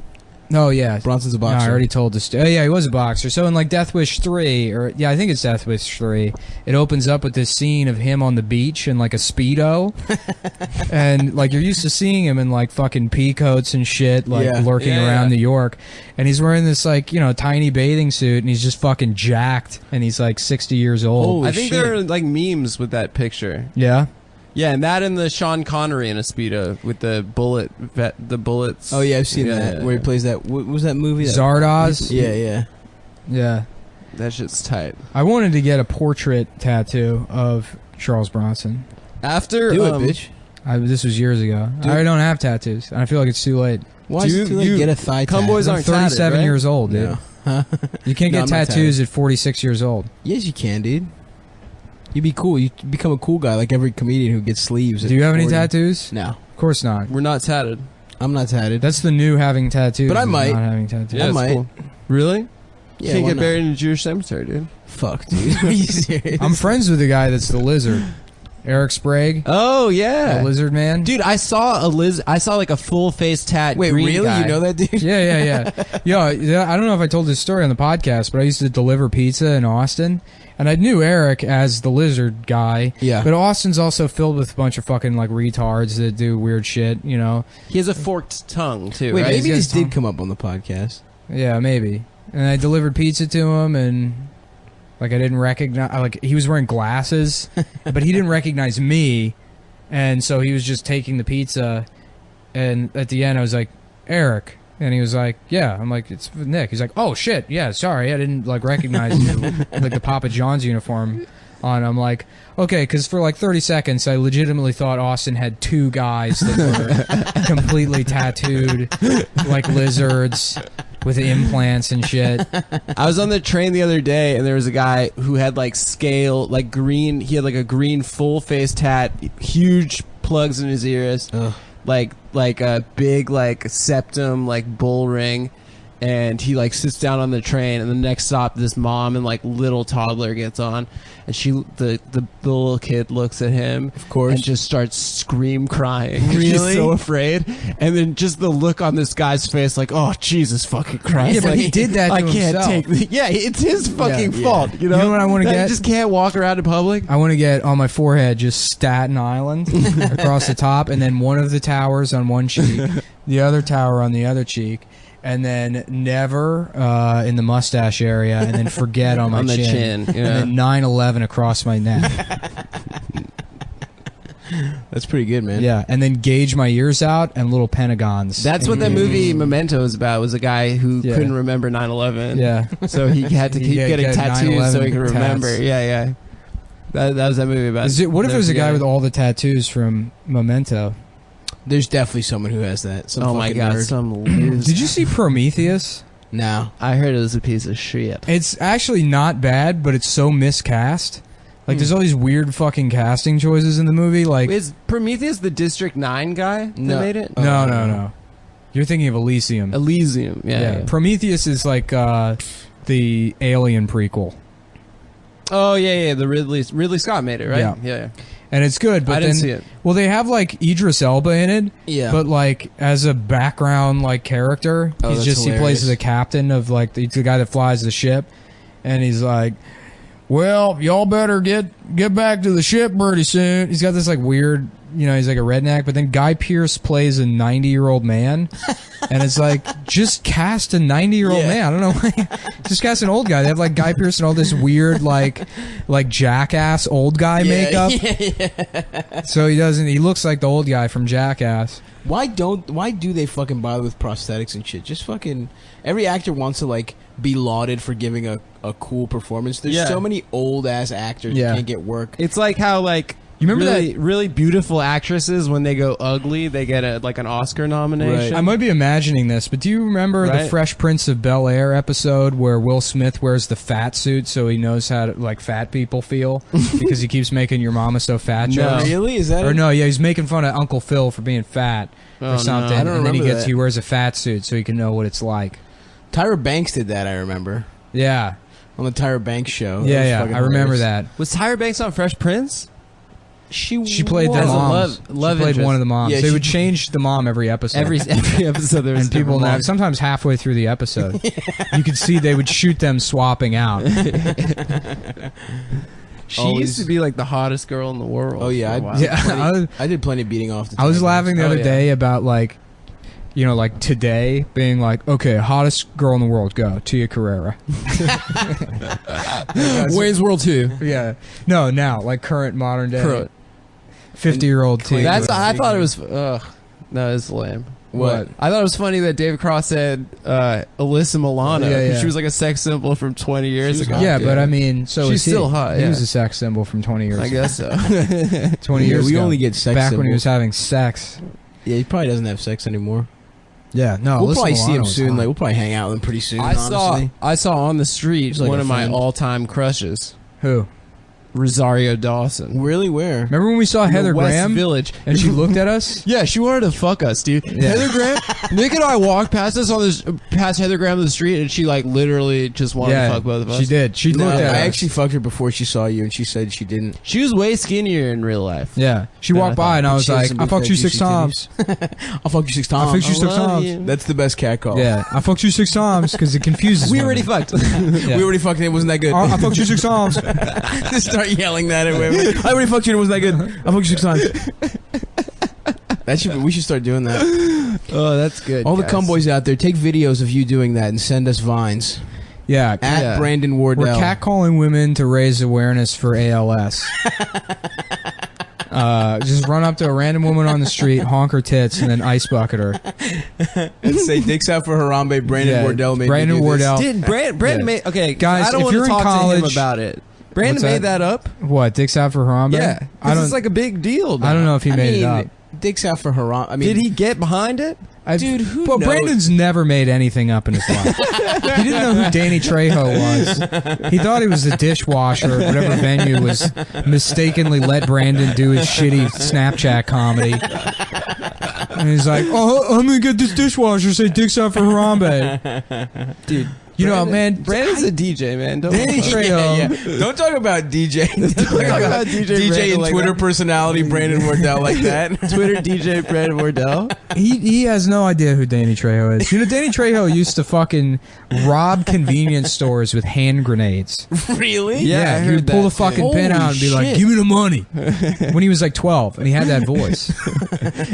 oh yeah, Bronson's a no, boxer. I already told this. Oh yeah, he was a boxer. So in like Death Wish 3, or yeah, I think it's Death Wish 3. It opens up with this scene of him on the beach in like a Speedo, and like you're used to seeing him in like fucking pea coats and shit, like Yeah. lurking Yeah, around yeah. New York, and he's wearing this like tiny bathing suit, and he's just fucking jacked, and he's like 60 years old. Holy I think shit. there are like memes with that picture. Yeah, Yeah, and that and the Sean Connery in a Speedo with the bullets. Oh yeah, I've seen that yeah, where he plays that. What was that movie? Zardoz. Yeah. Yeah. That shit's tight. I wanted to get a portrait tattoo of Charles Bronson. After Do it, bitch. This was years ago. I already don't have tattoos, and I feel like it's too late. Why is it too late to get a thigh tattoo? Cumboys I'm aren't 37 tatted, right? years old, dude. No. Huh? You can't No, get I'm not tattoos at 46 years old. Yes, you can, dude. You'd be cool. You become a cool guy like every comedian who gets sleeves. Do you have any 40. tattoos? No, Of course not. We're not tatted. I'm not tatted. That's the new having tattoos. But I is might. Not having tattoos. Yeah, I it's might. cool. Really? Yeah, Can't why get not? buried in a Jewish cemetery, dude. Fuck, dude. Are you serious? I'm friends with the guy that's the lizard, Eric Sprague, Oh the yeah, lizard man. dude. I saw like a full face tat. Wait, green really? guy. You know that dude? Yeah. Yo, I don't know if I told this story on the podcast, but I used to deliver pizza in Austin, and I knew Eric as the lizard guy. Yeah. But Austin's also filled with a bunch of fucking like retards that do weird shit, you know? He has a forked tongue too. Wait, right? maybe He's this got did come up on the podcast. Yeah, maybe. And I delivered pizza to him, and like I didn't recognize, like he was wearing glasses, but he didn't recognize me, and so he was just taking the pizza, and at the end I was like, Eric. And he was like, yeah. I'm like, it's Nick. He's like, oh, shit. Yeah, sorry. I didn't, like, recognize you. Like, the Papa John's uniform on. I'm like, okay, because for, like, 30 seconds, I legitimately thought Austin had two guys that were completely tattooed like lizards with implants and shit. I was on the train the other day, and there was a guy who had like scale, like green. He had like a green full face tat, huge plugs in his ears, Ugh. like a big like septum, like bull ring. And he like sits down on the train, and the next stop, this mom and like little toddler gets on, and the little kid looks at him, Of course. and just starts scream crying. She's Really? so afraid, and then just the look on this guy's face, like, oh Jesus fucking Christ! Yeah, but Like, he did that to I can't himself. take. It's his fucking Yeah. fault. You know. You know what I wanna That get? You just can't walk around in public. I want to get on my forehead just Staten Island across the top, and then one of the towers on one cheek, the other tower on the other cheek, and then never in the mustache area, and then forget on my On the chin, and yeah. then 9/11 across my neck. That's pretty good, man. Yeah, and then gauge my ears out and little pentagons. That's what that movie Memento is about. Was a guy who Yeah. couldn't remember 9/11. Yeah. So he had to He keep get getting tattoos so he 9/11 could remember. tats. Yeah. That was that movie about. What if it was a guy guy with all the tattoos from Memento? There's definitely someone who has that. Some Oh my fucking god, nerd. some loser. Did you see Prometheus? No. I heard it was a piece of shit. It's actually not bad, but it's so miscast. Like, there's all these weird fucking casting choices in the movie. Like, Is Prometheus the District 9 guy that No. made it? no. You're thinking of Elysium. Elysium. Yeah. Prometheus is like the Alien prequel, Oh yeah. The Ridley Scott made it, right? Yeah. and it's good. But I didn't then, see it. well, they have like Idris Elba in it, Yeah. but like as a background like character, Oh, he that's plays hilarious. the captain of like the guy that flies the ship, and he's like, well, y'all better get back to the ship pretty soon. He's got this like weird, he's like a redneck, but then Guy Pearce plays a 90-year-old man, and it's like, just cast a 90-year-old Yeah. man. I don't know why. Just cast an old guy. They have like Guy Pearce and all this weird like Jackass old guy makeup. Yeah. So he looks like the old guy from Jackass. Why do they fucking bother with prosthetics and shit? Just fucking every actor wants to like be lauded for giving a cool performance. There's Yeah. so many old ass actors Yeah. that can't get work. It's like how like You remember really beautiful actresses, when they go ugly, they get an Oscar nomination. I might be imagining this, but do you remember the Right. Fresh Prince of Bel-Air episode where Will Smith wears the fat suit so he knows how to, like, fat people feel because he keeps making your mama so fat No. jokes? Really? Is that Or it? no, yeah, he's making fun of Uncle Phil for being fat Oh, or something, no. I don't and then remember that. he wears a fat suit so he can know what it's like. Tyra Banks did that, I remember. Yeah, On the Tyra Banks show. That yeah, was yeah. fucking I remember hilarious. that. Was Tyra Banks on Fresh Prince? She played the As a moms. love She played interest. one of the moms. Yeah, they she- would change the mom every episode. Every episode there was and people different now, moms. sometimes halfway through the episode, you could see they would shoot them swapping out. She Always- used to be like the hottest girl in the world. Oh, yeah, for a I- while. Yeah, I did plenty of beating off the I was Tyra laughing the Oh, other yeah. day about like today being like, okay, hottest girl in the world, go Tia Carrera. Wayne's World 2. Yeah, no, now like current modern day. Current. 50-year-old tea. I thought it was. No, it's lame. What? I thought it was funny that David Cross said Alyssa Milano. Yeah, 'Cause yeah. She was like a sex symbol from 20 years ago. Yeah, but I mean, so She's is he. still hot, He yeah. was a sex symbol from 20 years I ago. guess so. 20 years we ago. only get sex back when he was symbols. having sex. Yeah, he probably doesn't have sex anymore. Yeah, no. We'll Alyssa probably see Milano him was soon. hot. Like we'll probably hang out with him pretty soon. I saw on the street He's like one a of my friend. all-time crushes, Who? Rosario Dawson. Really? Where? Remember when we saw In the Heather West Graham Village, and she looked at us? Yeah, she wanted to fuck us, dude. Yeah. Heather Graham, Nick and I walked past us on this, past Heather Graham on the street, and she like literally just wanted to fuck both of us. She did. She No, looked at I us. actually fucked her before she saw you, and she said she didn't. She was way skinnier in real life. Yeah. She Than walked I by thought. and I was She has like, some I big fucked you fat 6 juicy times. I'll fuck you 6 I times. fucked you 6 love times. you. That's the best cat call. Yeah. I fucked you 6 times because it confuses We women. already fucked. Yeah. We already fucked it. It wasn't that good. I fucked you 6 times. Just start yelling that at women. I already fucked you. It wasn't that good. I fucked you 6 times. We should start doing that. Oh, that's good. All the guys. cum boys out there, take videos of you doing that and send us vines Yeah. at Yeah. Brandon Wardell. We're catcalling women to raise awareness for ALS. Just run up to a random woman on the street, honk her tits, and then ice bucket her. and say dicks out for Harambe. Brandon Yeah, Wardell made Brandon me do this. Wardell. Did Brandon Yeah. made okay, Guys, I don't if want you're to in talk to him college- about it. Brandon What's made that? that up. What? Dicks out for Harambe? Yeah, I don't. it's like a big deal. I don't know if he I made mean, it up. dicks out for Harambe. I mean, Did he get behind it? Dude, who Well, knows? Brandon's never made anything up in his life. He didn't know who Danny Trejo was. He thought he was the dishwasher at whatever venue was mistakenly let Brandon do his shitty Snapchat comedy. And he's like, oh, I'm going to get this dishwasher say dicks out for Harambe. Dude, You know, man, Brandon's a DJ, man. Don't Danny Trejo. Yeah. Don't talk about DJ. Don't talk about DJ Brandon and like Twitter that. personality Brandon Wardell like that. Twitter DJ Brandon Wardell. He has no idea who Danny Trejo is. You know, Danny Trejo used to fucking rob convenience stores with hand grenades. Really? Yeah, I he would heard pull that, the fucking too. pin out Holy and be like, shit. "Give me the money." When he was like 12, and he had that voice.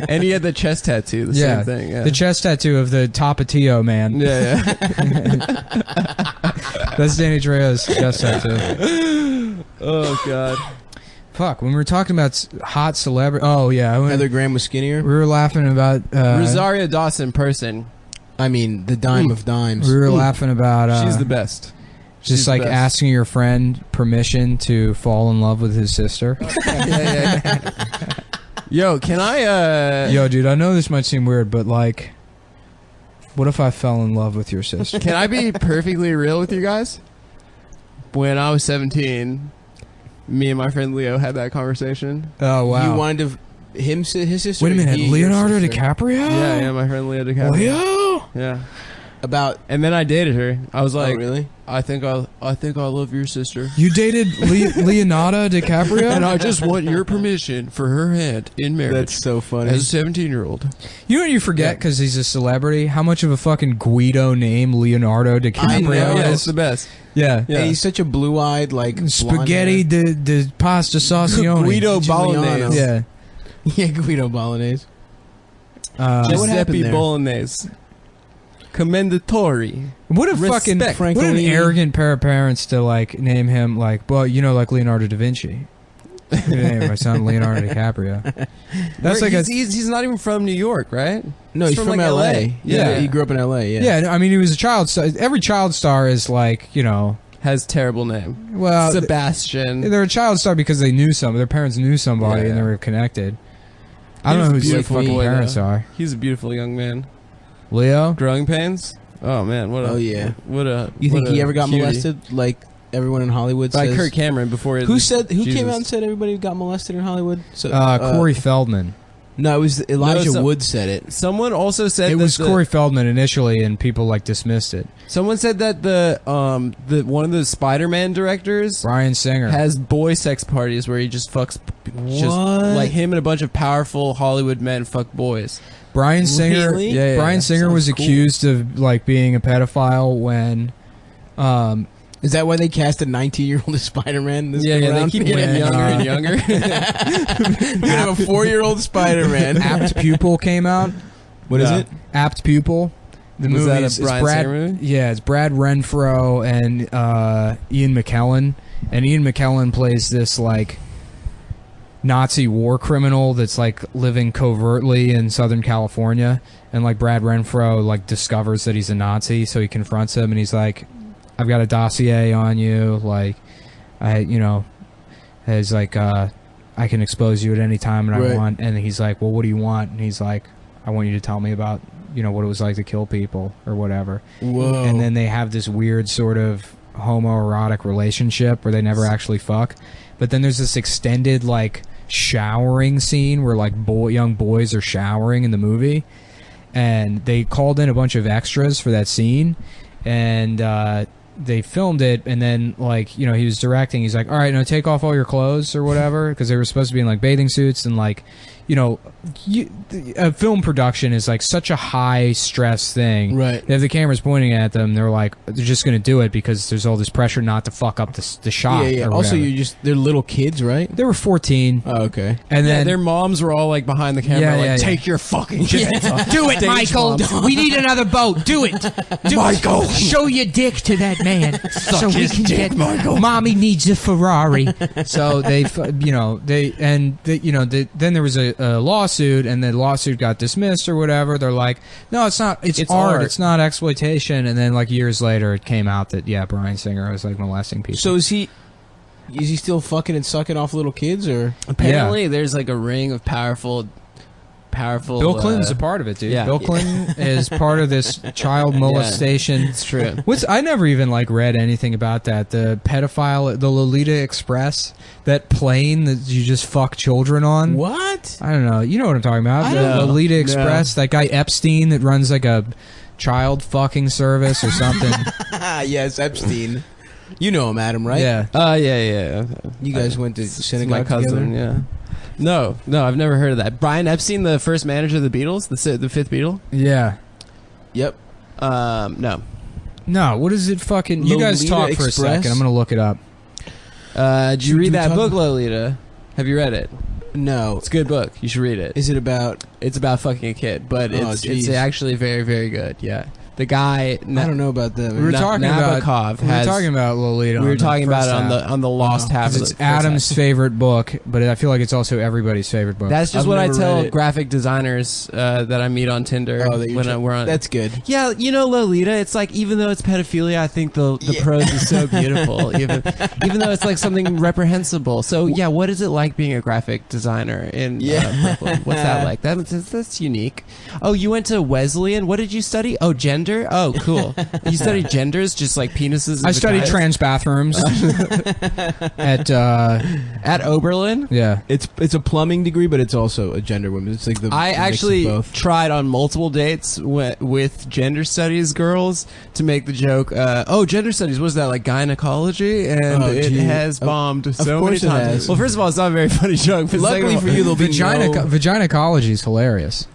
And he had the chest tattoo. The Yeah, same thing. Yeah. the chest tattoo of the Tapatio man. yeah. That's Danny Trejo's chest tattoo. Oh god. Fuck, when we were talking about hot celebrity. Oh yeah, Heather Graham was skinnier. we were laughing about Rosario Dawson person. I mean, the dime of dimes. We were laughing about She's the best. just she's like the best. asking your friend permission to fall in love with his sister. yeah. Yo, can I Yo, dude, I know this might seem weird, but like, what if I fell in love with your sister? can I be perfectly real with you guys? When I was 17, me and my friend Leo had that conversation. Oh wow! You wanted to his sister. Wait a or minute, he, your Leonardo sister? DiCaprio? Yeah, my friend Leo DiCaprio. Leo? Yeah. About And then I dated her. I was like, oh, really? I think I love your sister. You dated Leonardo DiCaprio? And I just want your permission for her hand in marriage. That's so funny. As a 17-year-old. You know what you forget because he's a celebrity? How much of a fucking Guido name Leonardo I DiCaprio know. Yeah, it's is? the best. Yeah. Yeah. And he's such a blue-eyed, like Spaghetti de pasta saucione. Guido Giuliano. Bolognese. Yeah. Yeah, Guido Bolognese. Uh, what happened Giuseppe there? Bolognese. Commendatore. what a fucking Respect. what an Francolini. arrogant pair of parents to like name him like, well, you know, like Leonardo da Vinci. You name my son Leonardo DiCaprio. That's like he's not even from New York, right? No, he's from, from like, LA. LA. Yeah, he grew up in LA. Yeah. yeah. I mean, he was a child star. Every child star is like, you know, Has terrible name. well, Sebastian. they're a child star because they knew their parents knew somebody Yeah. and they were connected. I He don't know was who his beautiful fucking boy, parents though. are. He's a beautiful young man. Leo? Growing pains. Oh man, what a Oh, yeah. what a You think what he a ever got cutie. molested like everyone in Hollywood by says? Kirk Cameron before Who came Jesus. out and said everybody got molested in Hollywood? So, Corey Feldman. No, it was Elijah No, Wood said it. Someone also said It that was Corey Feldman initially, and people like dismissed it. Someone said that the one of the Spider-Man directors Bryan Singer. has boy sex parties where he just fucks just What? like him and a bunch of powerful Hollywood men fuck boys. Bryan Singer. Really? Yeah, Bryan Singer was Sounds cool. accused of like being a pedophile when. Is that why they cast a 19-year-old as Spider-Man? This Yeah, go yeah, they around? keep getting When, younger and younger. We're gonna have a 4-year-old Spider-Man. Apt Pupil came out. What is No. it? Apt Pupil. The Was movie that a is Bryan Brad. Singer movie? Yeah, it's Brad Renfro and Ian McKellen, and Ian McKellen plays this like Nazi war criminal that's like living covertly in Southern California, and like Brad Renfro like discovers that he's a Nazi, so he confronts him and he's like, I've got a dossier on you, like he's like I can expose you at any time and I want, and he's like, well, what do you want? And he's like, I want you to tell me about what it was like to kill people or whatever. Whoa. And then they have this weird sort of homoerotic relationship where they never actually fuck, but then there's this extended like showering scene where like young boys are showering in the movie, and they called in a bunch of extras for that scene, and they filmed it, and then like he was directing, he's like, all right, now take off all your clothes or whatever, because they were supposed to be in like bathing suits, and like a film production is like such a high stress thing. Right. They have the cameras pointing at them. They're like, they're just going to do it because there's all this pressure not to fuck up the shot. Yeah. Or Also, whatever. they're little kids, right? They were 14. Oh, okay. And then their moms were all like behind the camera, take your fucking shit. Do it, Michael. We need another boat. Do it. Michael, show your dick to that man so we can get Michael. Mommy needs a Ferrari. So then there was a lawsuit, and the lawsuit got dismissed or whatever. They're like, no, it's not. It's art. It's not exploitation. And then like years later, it came out that Bryan Singer was like molesting people. So is he still fucking and sucking off little kids, or Apparently, there's like a ring of powerful. Bill Clinton's a part of it, dude. Yeah. Bill Clinton is part of this child molestation. Yeah, it's true. I never even like read anything about that. The pedophile, the Lolita Express, that plane that you just fuck children on. what? I don't know. You know what I'm talking about? I The don't know. Lolita Express. That guy Epstein that runs like a child fucking service or something. Yes, Epstein. You know him, Adam, right? Yeah. Yeah. You guys went to It's synagogue my cousin, together? yeah. No, I've never heard of that. Brian Epstein, the first manager of the Beatles, the fifth Beatle? Yeah. Yep. No. No, what is it fucking... You guys Lolita talk for a Express? second. I'm going to look it up. Did you Should read we that talk book, about- Lolita? Have you read it? No. It's a good book. You should read it. Is it about... It's about fucking a kid, but Oh, it's jeez. actually very, very good. Yeah. The guy... I don't know about that. We were Na- talking Nabokov about... We were has- talking about Lolita. We were on the talking about first it half. on the lost half of 'Cause the it's first Adam's half. favorite book, but I feel like it's also everybody's favorite book. That's just I've what I never tell read it. graphic designers that I meet on Tinder Oh, that you're when we're on. That's good. Yeah, Lolita. It's like, even though it's pedophilia, I think the prose is so beautiful. Even though it's like something reprehensible. So yeah, what is it like being a graphic designer in Brooklyn? What's that like? That's unique. Oh, you went to Wesleyan. What did you study? Oh, gender. Oh, cool. You studied genders, just like penises. And I studied vaginas? trans bathrooms at Oberlin. Yeah. It's a plumbing degree, but it's also a gender women. It's like the I mix of actually both. tried on multiple dates with gender studies girls to make the joke, gender studies, was that like gynecology? And Oh, it gee. has bombed so many course it times. has. Well, first of all, it's not a very funny joke. But Luckily for you, there'll be Vaginecology is hilarious.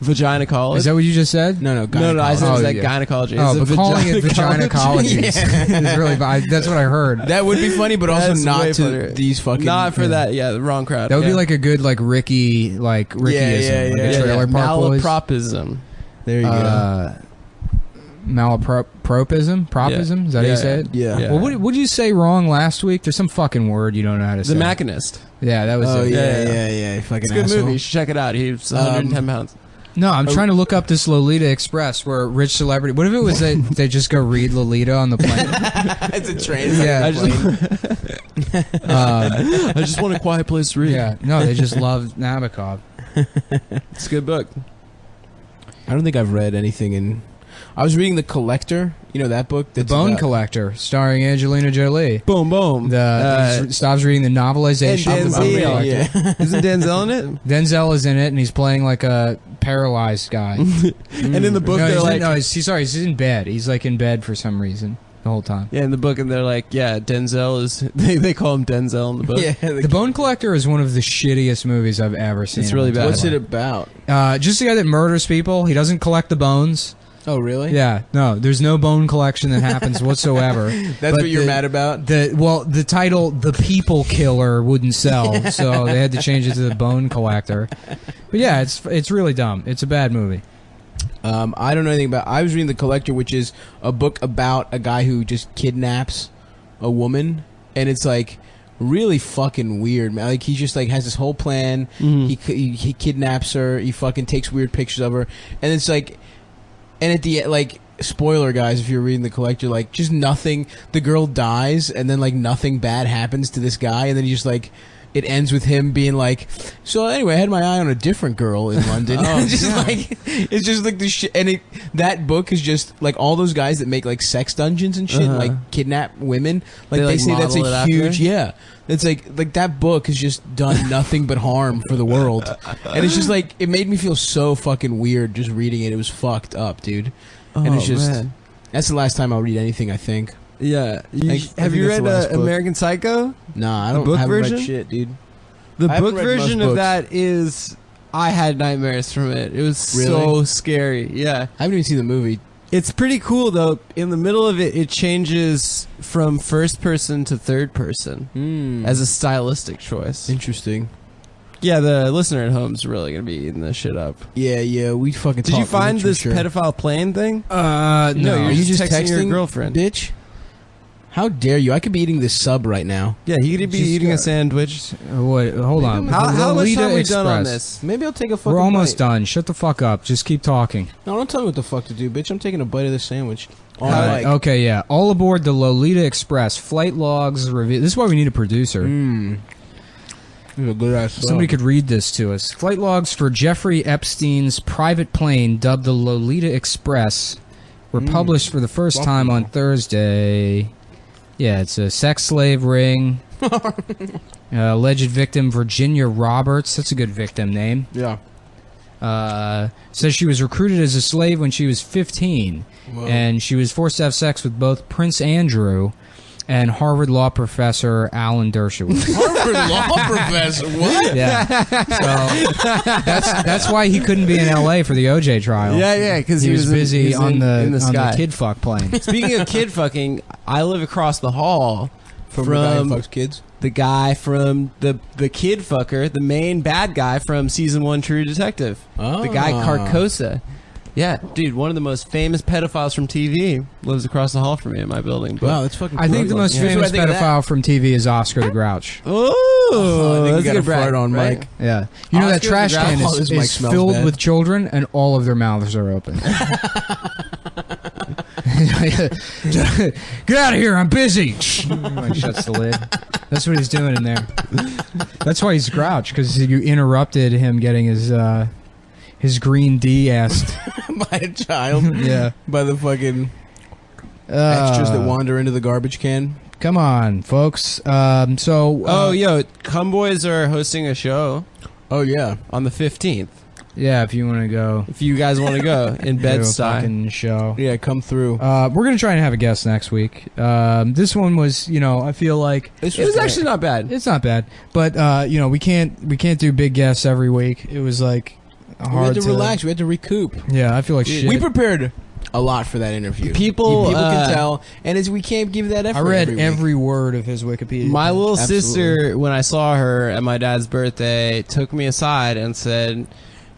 vaginecology. Is that what you just said? No, No, I said Oh, it was like yeah. gynecology. Oh, Is but calling it vaginecology? vaginecology is really... That's what I heard. That would be funny, but also That's not way to funnier. these fucking... Not for that. Yeah, the wrong crowd. That would be yeah. like a good Rickyism, like a Trailer Park Boys. Malapropism. There you go. Propism? Is that how you say it? Yeah. Yeah. Well, what did you say wrong last week? There's some fucking word you don't know how to The say. Machinist. Yeah, that was Oh, it. yeah. Fucking It's a good asshole. movie. You should check it out. He's 110 pounds. No, I'm trying to look up this Lolita Express where rich celebrity... What if it was they just go read Lolita on the plane? It's a train. Yeah. I just want a quiet place to read. Yeah. No, they just love Nabokov. It's a good book. I don't think I've read anything in... I was reading The Collector. You know that book? The That's Bone about- Collector, starring Angelina Jolie. Boom, boom. Stops reading the novelization. And of The Bone Denzel. Collector. Yeah. Isn't Denzel in it? Denzel is in it, and he's playing like a paralyzed guy. And in the book, no, they're like, he's in bed. He's like in bed for some reason the whole time. yeah, in the book, and they're like, yeah, Denzel is. They call him Denzel in the book. Yeah. The Bone Collector is one of the shittiest movies I've ever seen. It's really bad. What's it about? Just the guy that murders people. He doesn't collect the bones. Oh, really? Yeah, no, there's no bone collection that happens whatsoever. That's But what you're mad about? The title "The People Killer" wouldn't sell, so they had to change it to The Bone Collector. But yeah, it's really dumb. It's a bad movie. I don't know anything about... I was reading The Collector, which is a book about a guy who just kidnaps a woman, and it's like really fucking weird, man. Like he just like has this whole plan. He kidnaps her. He fucking takes weird pictures of her, and it's like, and at the like. Spoiler, guys, if you're reading the Collector, like just nothing. The girl dies, and then like nothing bad happens to this guy, and then he just like. It ends with him being like, so anyway, I had my eye on a different girl in London. It's just like the shit. And that book is just like all those guys that make like sex dungeons and shit, like kidnap women. Like they say that's a huge, It's like that book has just done nothing but harm for the world. And it's just like, it made me feel so fucking weird just reading it. It was fucked up, dude. And it's just, that's the last time I'll read anything, I think. Yeah. Have you read American Psycho? Nah, I don't book haven't version? read shit, dude. The I book haven't read version most of books. that is... I had nightmares from it. It was so scary. Yeah. I haven't even seen the movie. It's pretty cool, though. In the middle of it, it changes from first person to third person as a stylistic choice. Interesting. Yeah, the listener at home is really going to be eating this shit up. Yeah, we fucking Did you talk find this literature. pedophile plane thing? No, you're Are you just just texting your texting girlfriend. bitch? How dare you? I could be eating this sub right now. Yeah, he could be Just, eating a sandwich. What? Hold on. How much Lolita time we done on Express. this? Maybe I'll take a fucking We're almost bite. done. Shut the fuck up. Just keep talking. No, don't tell me what the fuck to do, bitch. I'm taking a bite of this sandwich. All right. Okay, yeah. All aboard the Lolita Express. Flight logs review. This is why we need a producer. This is a good ass Somebody could read this to us. Flight logs for Jeffrey Epstein's private plane, dubbed the Lolita Express, were published for the first time on Thursday. Yeah, it's a sex slave ring. Alleged victim Virginia Roberts. That's a good victim name. Yeah. Says she was recruited as a slave when she was 15. Whoa. And she was forced to have sex with both Prince Andrew and Harvard law professor Alan Dershowitz. Harvard law professor. What? Yeah. So that's why he couldn't be in L.A. for the O.J. trial. Yeah, because he was busy on in the sky. kid fuck plane. Speaking of kid fucking, I live across the hall From the guy who fucks kids? the guy from the kid fucker, the main bad guy from season 1 True Detective. The guy Carcosa. Yeah, dude, one of the most famous pedophiles from TV lives across the hall from me in my building. But Wow, that's fucking cool. I think the most Here's what famous I think of that. pedophile from TV is Oscar the Grouch. oh, I think that's you a got a good brag, fart on right? Mike. Yeah. You know that Oscar the trash Grouch. can Oh, this mic is smells filled bad. with children and all of their mouths are open. Get out of here, I'm busy. Like, shuts the lid. That's what he's doing in there. That's why he's Grouch, because you interrupted him getting his green D asked. By a child. Yeah. By the fucking extras that wander into the garbage can. Come on, folks. Oh, yo, Cumboys are hosting a show Oh, yeah. on the 15th. yeah, if you want to go. If you guys want to go in do a Bed-Stuy. fucking show. Yeah, come through. We're going to try and have a guest next week. This one was, I feel like This It was great. actually not bad. it's not bad, but we can't do big guests every week. It was like We hard had to relax. We had to recoup. Yeah, I feel like shit. We prepared a lot for that interview. People, can tell, and we can't give that effort. I read week. every word of his Wikipedia. My page. little Absolutely. sister, when I saw her at my dad's birthday, took me aside and said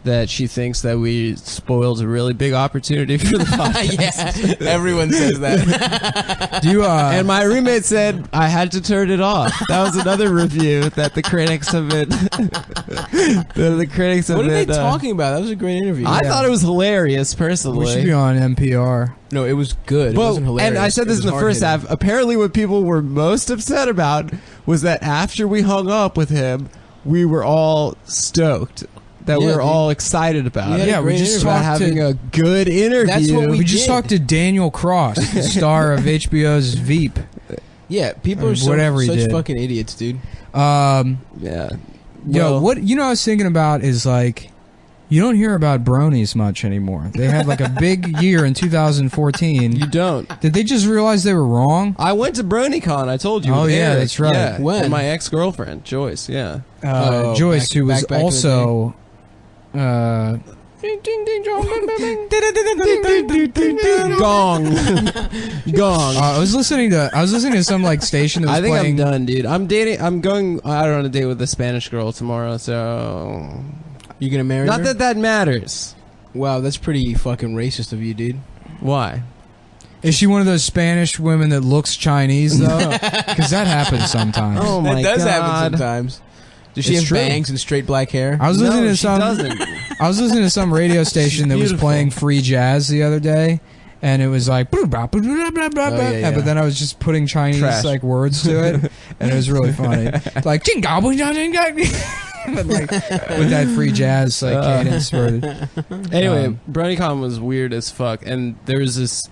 that she thinks that we spoiled a really big opportunity for the podcast. Yeah, everyone says that. Do you, And my roommate said I had to turn it off. That was another review that the critics have been. the critics have What are they been. talking about? That was a great interview. I thought it was hilarious, personally. we should be on NPR. No, it was good. It Well, wasn't hilarious. and I said It this was in the first hard-hitting. half. Apparently, what people were most upset about was that after we hung up with him, we were all stoked. That we Yeah, were dude. all excited about We it. had a Yeah, we great just interview. About talked having to. a good interview. That's what We just did. talked to Daniel Cross, the star of HBO's Veep. Yeah, people Or are whatever he such did. fucking idiots, dude. Yeah. Yo, what I was thinking about is like, you don't hear about bronies much anymore. They had like a big year in 2014. You don't. Did they just realize they were wrong? I went to BronyCon. I told you. Oh, with yeah, Eric. that's right. Yeah, When? and my ex-girlfriend Joyce. Yeah. Joyce, who was back in the also. Gong. Gong. I was listening to some like station that was I think playing. I'm done, dude. I'm going out on a date with a Spanish girl tomorrow, so You gonna marry not her? that matters. Wow, that's pretty fucking racist of you, dude. Why? Is she one of those Spanish women that looks Chinese though? Because that happens sometimes. Oh my That does God. happen sometimes. Does she It's have true. bangs and straight black hair? I was listening No, to she some. doesn't. I was listening to some radio station that was beautiful. playing free jazz the other day, and it was like, blah, blah, blah, blah, blah, blah, Oh, yeah, but yeah. then I was just putting Chinese Trash. like words to it, and it was really funny. Like, "Jinga, jinga, jinga." But, like, with that free jazz like cadence. Anyway, BronyCon was weird as fuck, and there was this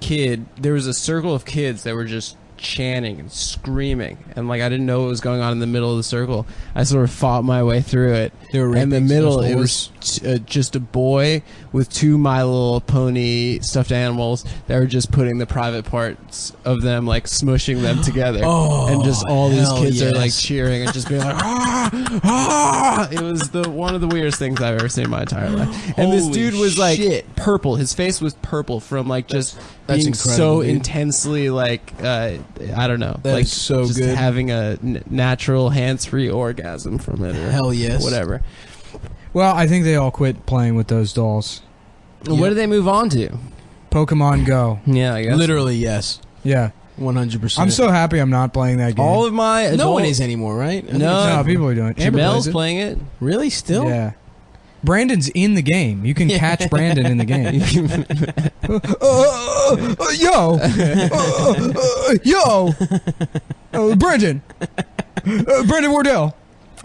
kid. There was a circle of kids that were just chanting and screaming, and like I didn't know what was going on in the middle of the circle. I sort of fought my way through it. They were In the raping middle, those it was just a boy with 2 My Little Pony stuffed animals that were just putting the private parts of them, like smushing them together. Oh, and just all these hell kids are like yes. cheering and just being like, ah, ah. It was one of the weirdest things I've ever seen in my entire life. And this Holy dude was like shit. purple. His face was purple from like just That's being incredible, so dude. intensely like I don't know, That like is so just good. having a natural hands-free orgasm from it. Or Hell yes. whatever. Well, I think they all quit playing with those dolls. What did they move on to? Pokemon Go. Yeah, I guess Literally, yes. Yeah, 100%. I'm so happy I'm not playing that game. all of my No adult- one is anymore, right? I think No. it's- no, people are doing it. Amber Jamel's plays it. playing it. Really? Still? Yeah. Brandon's in the game. You can catch Brandon in the game. Yo, Brandon, Brandon Wardell.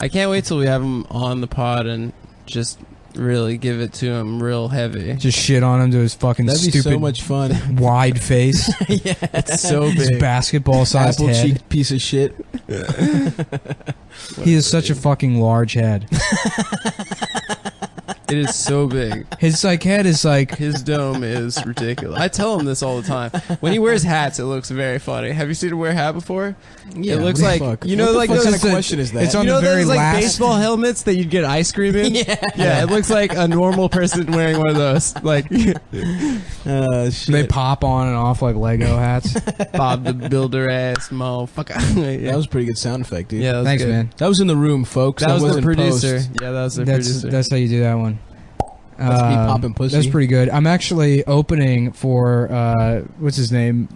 I can't wait till we have him on the pod and just really give it to him real heavy. Just shit on him to his fucking That'd be stupid so much fun. wide face, Yeah. It's so his big. basketball-sized Apple head. cheek piece of shit. He has such a fucking large head. It is so big. His like head is like His dome is ridiculous. I tell him this all the time. When he wears hats, it looks very funny. Have you seen him wear a hat before? Yeah, it looks what like the fuck? you know, What the like fuck those kind of question is that? it's on you know the very those like last. baseball helmets that you'd get ice cream in. Yeah, it looks like a normal person wearing one of those. Like shit. They pop on and off like Lego hats. Bob the Builder ass motherfucker. That was a pretty good sound effect, dude. yeah, that was Thanks, good. man. That was in the room, folks. That was the wasn't producer. post. Yeah, that was the That's producer. that's how you do that one. That's me popping pussy. That's pretty good. I'm actually opening for what's his name,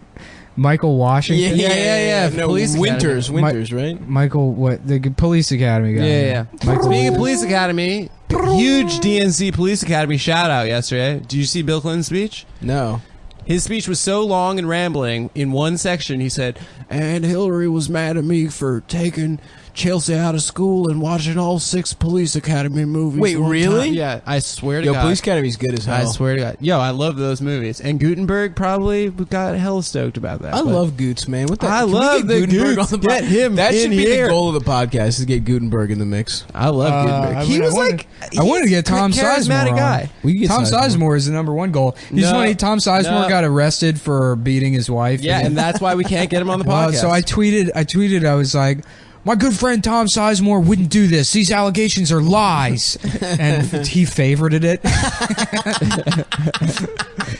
Michael Washington. Yeah. No, Police Winters, Academy. Winters, right? Michael, what the police academy guy? Yeah. Michael. Speaking of Police Academy, huge DNC Police Academy shout out yesterday. Did you see Bill Clinton's speech? No. His speech was so long and rambling. In one section, he said, "And Hillary was mad at me for taking Chelsea out of school and watching all 6 Police Academy movies." Wait, one really? time." Yeah, I swear to Yo, God. Police Academy's good as hell. I swear to God. Yo, I love those movies. And Gutenberg probably got hell stoked about that. I but- love Goots, man. What the? I can we love get the Gutenberg Goots. on the Get pod- him That in should be here. the goal of the podcast: is to get Gutenberg in the mix. I love Gutenberg. I He mean, was I wanted- like, I wanted to he's get Tom a charismatic Sizemore on. guy. We can get Tom Sizemore. Sizemore is the number one goal. You just No. funny. Tom Sizemore No. got arrested for beating his wife. Yeah, and that's why we can't get him on the Well, podcast. so I tweeted. I was like, my good friend Tom Sizemore wouldn't do this. These allegations are lies, and he favorited it.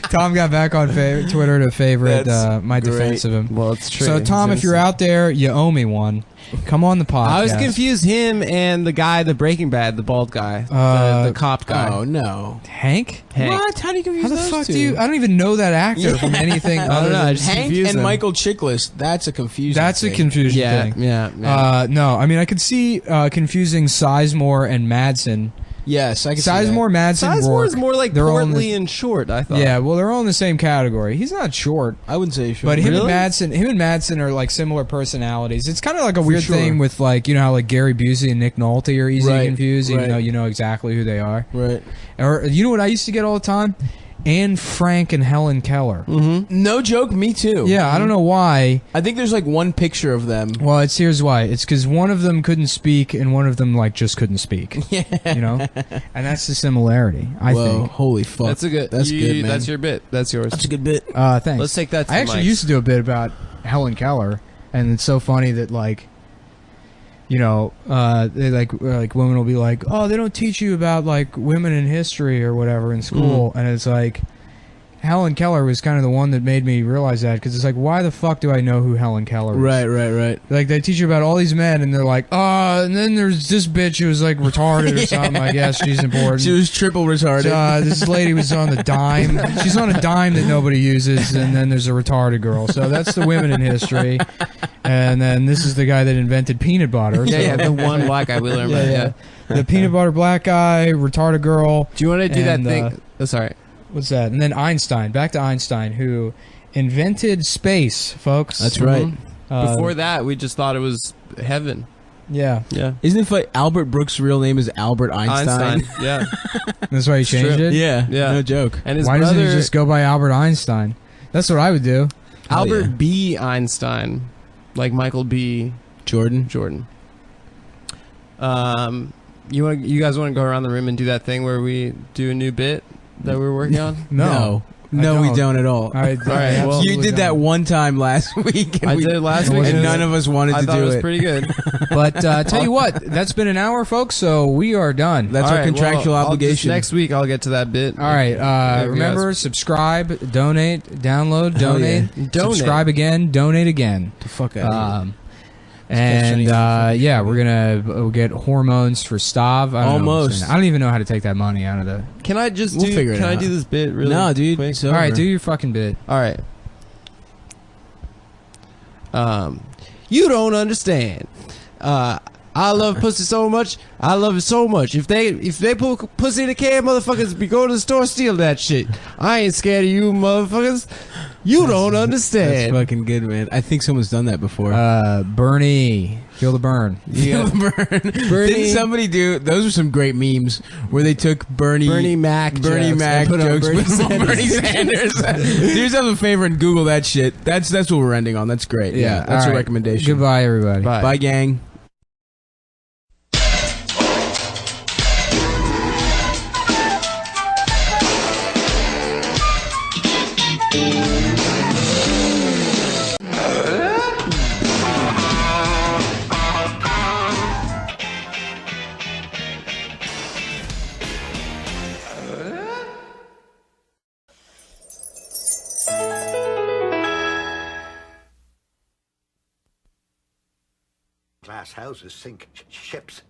Tom got back on Twitter to favorite That's my great. defense of him. Well, it's true. So Tom, if you're out there, you owe me one. Come on the podcast. I was confused him and the guy, the Breaking Bad, the bald guy, the cop guy. Oh no. Hank? Hank. What? How do you confuse How the those fuck two? do you? I don't even know that actor from anything. I don't other know, I than- just Hank confuse and them. Michael Chiklis. That's a confusion. That's a thing. confusion Yeah, thing. yeah. No, I mean I could see confusing Sizemore and Madsen. Yes, I can see that. Sizemore, Madsen, Sizemore Rourke. is more like They're all in portly the- and short, I thought. Yeah, well, they're all in the same category. He's not short, I wouldn't say sure. but him Really? and Madsen are like similar personalities. It's kind of like a weird sure. thing with like how like Gary Busey and Nick Nolte are easy to Right, confuse, even right. though you know exactly who they are. Right. Or you know what I used to get all the time? Anne Frank and Helen Keller. No joke. Me too. Yeah, I don't know why. I think there's like one picture of them. Well, here's why. It's because one of them couldn't speak and one of them like just couldn't speak. Yeah. You know, and that's the similarity. I Whoa, think. holy fuck. That's a good. That's good, man. That's your bit. That's yours. That's a good bit. Thanks. Let's take that. To I the actually mics. used to do a bit about Helen Keller, and it's so funny that like, they like women will be like, oh, they don't teach you about like women in history or whatever in school, and it's like, Helen Keller was kind of the one that made me realize that, because it's like, why the fuck do I know who Helen Keller is? Right. Like, they teach you about all these men, and they're like, and then there's this bitch who was like retarded or something. I guess she's important. She was triple retarded. This lady was on the dime. She's on a dime that nobody uses, and then there's a retarded girl. So that's the women in history. And then this is the guy that invented peanut butter. So. Yeah, the one black guy we learned about. Yeah. The peanut butter black guy, retarded girl. Do you want to do that and, thing? Oh, sorry. What's that? And then Einstein. Back to Einstein, who invented space, folks. That's right. Before that, we just thought it was heaven. Yeah. Yeah. Isn't it funny? Albert Brooks' real name is Albert Einstein. Yeah. That's why he changed true. it? Yeah. Yeah. No joke. And his Why brother, doesn't he just go by Albert Einstein? That's what I would do. Albert yeah. B. Einstein, like Michael B. Jordan. You guys want to go around the room and do that thing where we do a new bit that we're working on? No. No, we don't at all. All right, well, You did that one time last week. And I did it last week, and none of us wanted I to thought do it was it. pretty good. But tell you what, that's been an hour, folks, so we are done. That's All our right, contractual well, obligation. Next week I'll get to that bit. All right, If you remember, guys- subscribe, donate, download, Hell donate, yeah. Donate. subscribe again, donate again. the fuck out And yeah, we'll get hormones for Stav. I don't know what I'm Almost. saying. I don't even know how to take that money out of the. Can I just We'll do? figure it Can I out. do this bit really? No, dude. quick? it's All right, over. do your fucking bit. All right. You don't understand. I love pussy so much. I love it so much. If they put pussy in a can, motherfuckers be going to the store steal that shit. I ain't scared of you, motherfuckers. You don't That's understand. fucking good, man. I think someone's done that before. Bernie, feel the burn. Feel the burn. Didn't somebody do? Those are some great memes where they took Bernie Mac jokes and put on jokes Bernie with Sanders. Bernie Sanders. Do yourself a favor and Google that shit. That's what we're ending on. That's great. Yeah, that's all a right. recommendation. Goodbye, everybody. Bye. Bye, gang. Glass houses sink ships.